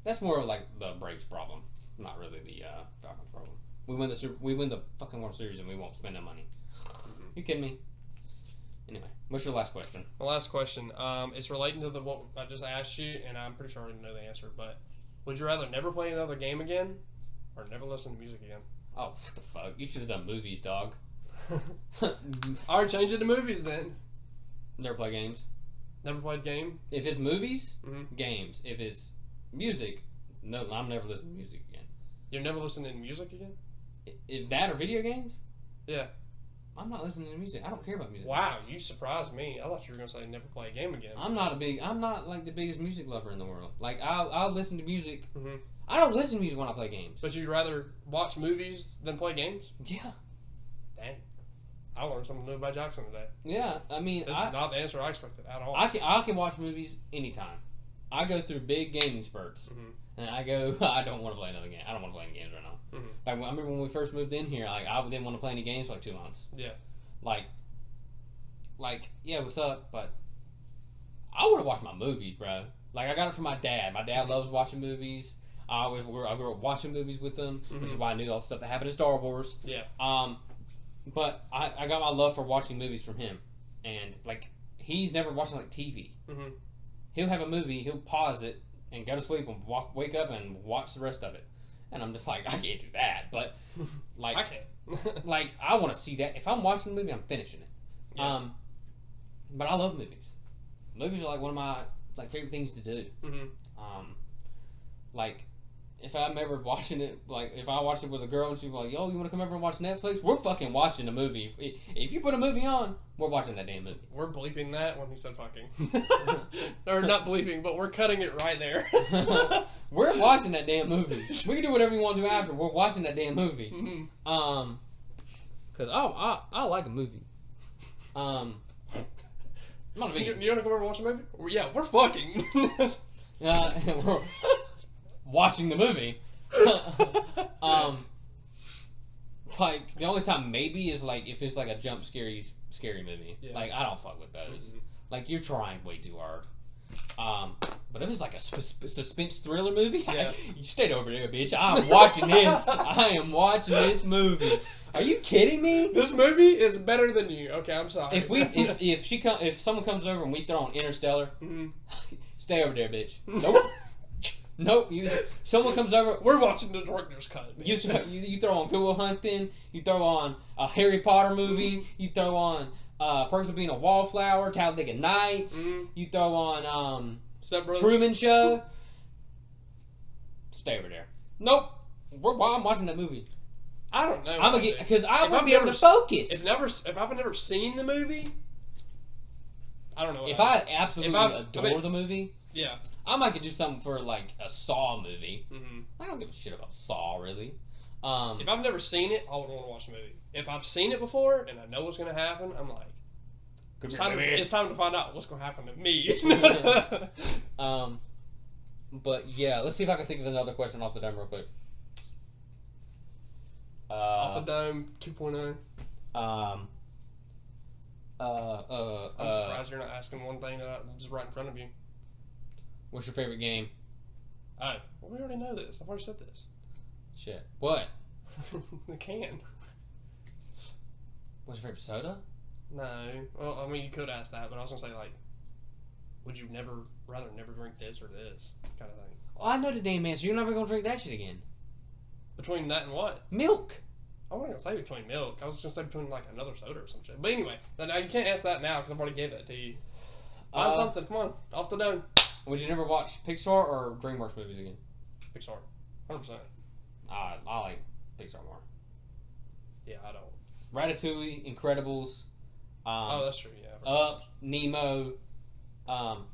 That's more like the Braves' problem, not really the Falcons' problem. We win the fucking World Series and we won't spend that money. You kidding me? Anyway, what's your last question? My last question. It's relating to what I just asked you, and I'm pretty sure I already know the answer. But would you rather never play another game again, or never listen to music again? Oh, what the fuck! You should have done movies, dog. All right, change it to movies then. Never play games. Never played game? If it's movies, games. If it's music, no, I'm never listening to music again. You're never listening to music again? If that or video games? Yeah. I'm not listening to music. I don't care about music. Wow, you surprised me. I thought you were going to say never play a game again. I'm not like the biggest music lover in the world. Like, I'll listen to music. Mm-hmm. I don't listen to music when I play games. But you'd rather watch movies than play games? Yeah. Dang. I learned something new about Jackson today. Yeah, I mean... This is not the answer I expected at all. I can watch movies anytime. I go through big gaming spurts. Mm-hmm. And I don't want to play another game. I don't want to play any games right now. Mm-hmm. Like, I remember when we first moved in here, like, I didn't want to play any games for like 2 months. Yeah. Like, yeah, what's up? But I want to watch my movies, bro. Like, I got it from my dad. My dad loves watching movies. I grew up watching movies with him, which is why I knew all the stuff that happened in Star Wars. Yeah. But I got my love for watching movies from him. And, like, he's never watching, like, TV. Mm-hmm. He'll have a movie, he'll pause it, and go to sleep and wake up and watch the rest of it. And I'm just like, I can't do that. But like, I can't. like I want to see that. If I'm watching the movie, I'm finishing it. Yeah. But I love movies. Movies are like one of my like favorite things to do. Like if I'm ever watching it, like if I watch it with a girl and she's like, "Yo, you want to come over and watch Netflix?" We're fucking watching a movie. If you put a movie on, we're watching that damn movie. We're bleeping that when he said fucking. Or not bleeping, but we're cutting it right there. We're watching that damn movie. We can do whatever you want to after. We're watching that damn movie. Because I like a movie. I'm not a big. You want to come over and watch a movie? Yeah, we're fucking. We're watching the movie. Like the only time maybe is like if it's like a jump scary movie. Yeah. Like I don't fuck with those. Like you're trying way too hard. But if it's like a suspense thriller movie, yeah. You stayed over there, bitch. I'm watching this. I am watching this movie. Are you kidding me? This movie is better than you. Okay, I'm sorry. If someone comes over and we throw on Interstellar, stay over there, bitch. Nope. Nope. Someone comes over. We're watching the director's cut. You throw on Good Will Hunting. You throw on a Harry Potter movie. You throw on Perks of Being a Wallflower, Talladega Nights. You throw on Truman Show. Stay over there. Nope. I'm watching that movie. I don't know. I'm gonna get because I want to be able to focus. If I've never seen the movie, I don't know. If I absolutely adore the movie, yeah, I might could do something for like a Saw movie. I don't give a shit about Saw really. If I've never seen it, I would want to watch the movie. If I've seen it before and I know what's going to happen, I'm like, it's time to find out what's going to happen to me. But yeah, let's see if I can think of another question off the dome real quick. Off the dome 2.0. I'm surprised you're not asking one thing that just right in front of you. What's your favorite game? Well, we already know this. I've already said this. Shit. What? The can. What's your favorite soda? No. Well, I mean, you could ask that, but I was going to say, like, would you rather never drink this or this kind of thing? Well, I know the damn answer. You're never going to drink that shit again. Between that and what? Milk. I wasn't going to say between milk. I was just going to say between, like, another soda or some shit. But anyway, now you can't ask that now because I've already gave that to you. Find something. Come on. Off the dome. Would you never watch Pixar or DreamWorks movies again? Pixar. 100%. I like Pixar more. Yeah, I don't. Ratatouille, Incredibles. Oh, that's true. Yeah. Up, Nemo. Hold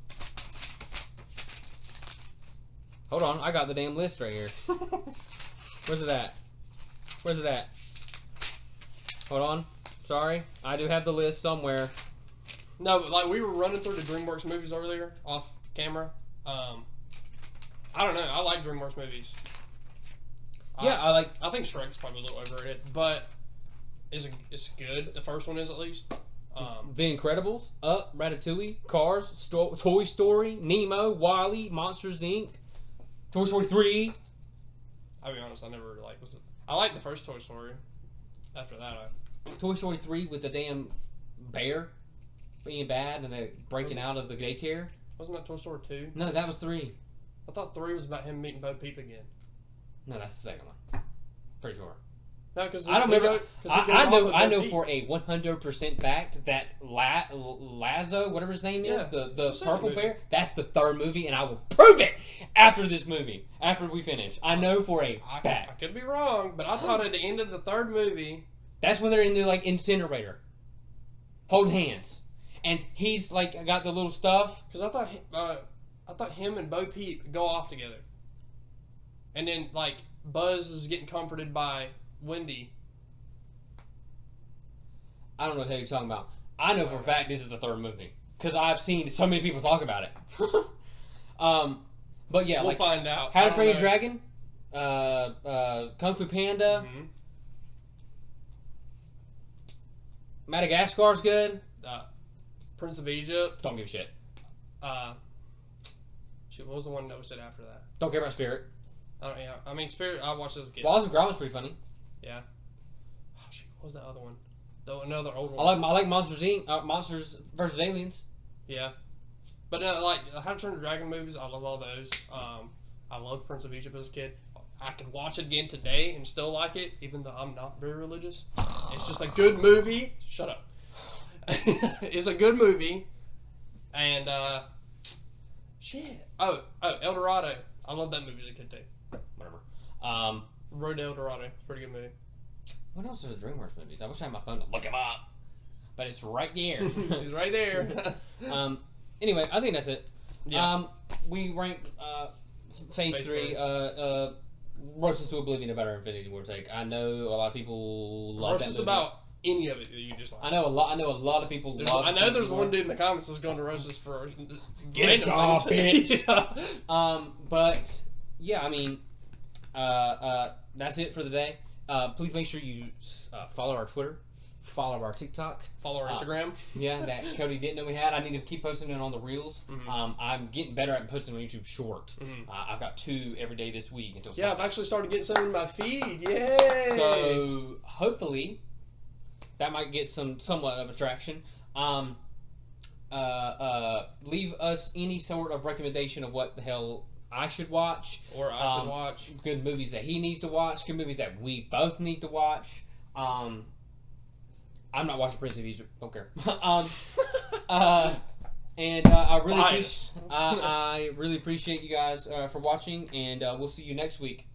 on, I got the damn list right here. Where's it at? Hold on. Sorry, I do have the list somewhere. No, but like we were running through the DreamWorks movies earlier off camera. I don't know. I like DreamWorks movies. Yeah, I think Shrek's probably a little overrated, but it's good. The first one is at least. The Incredibles, Up, Ratatouille, Cars, Toy Story, Nemo, WALL-E, Monsters Inc., Toy Story 3. I'll be honest, I never I liked the first Toy Story. After that, Toy Story 3 with the damn bear being bad and they breaking out of the daycare. Wasn't that Toy Story 2? No, that was 3. I thought 3 was about him meeting Bo Peep again. No, that's the second one. Pretty sure. No, because I don't remember. I know for a 100% fact that Lazo, whatever his name is, the purple bear, that's the third movie, and I will prove it after this movie. After we finish, I know for a fact. I could be wrong, but I thought at the end of the third movie, that's when they're in the like incinerator, holding hands, and he's like got the little stuff. Because I thought him and Bo Peep go off together, and then like Buzz is getting comforted by Wendy. I don't know what you're talking about. I know for a fact this is the third movie because I've seen so many people talk about it. But yeah, we'll find out. How to Train Your Dragon, Kung Fu Panda, Madagascar's good. Prince of Egypt. Don't give a shit. Shit, what was the one that we said after that? Don't care about Spirit. Yeah, I mean Spirit. I watched this as a kid. Wallace and Gromit's pretty funny. Yeah. Oh shit, what was that other one? Another old one. I like Monsters Inc. Monsters vs. Aliens. Yeah. But like How to Train Your Dragon movies, I love all those. I loved Prince of Egypt as a kid. I could watch it again today and still like it, even though I'm not very religious. It's just a good movie. Shut up. It's a good movie, and shit. Oh, El Dorado. I love that movie as a kid too. Whatever. Road to El Dorado. Pretty good movie. What else are the DreamWorks movies? I wish I had my phone to look them up, but it's right there. He's right there. Anyway, I think that's it. Yeah. We ranked Phase 3. Roast to Oblivion about our Infinity War take. I know a lot of people love that movie. About any of it that you just like. I know a lot of people love. I know there's one dude in the comments that's going to roast us for get it off, bitch. Yeah. But yeah, I mean, that's it for the day. Please make sure you follow our Twitter, follow our TikTok, follow our Instagram. Yeah, that Cody didn't know we had. I need to keep posting it on the reels. Mm-hmm. I'm getting better at posting on YouTube short. Mm-hmm. I've got 2 every day this week until Sunday. I've actually started getting some in my feed. Yay! So hopefully that might get somewhat of attraction. Leave us any sort of recommendation of what the hell I should watch, or I should watch. Good movies that he needs to watch. Good movies that we both need to watch. I'm not watching Prince of Egypt. Don't care. And I really appreciate you guys for watching, and we'll see you next week.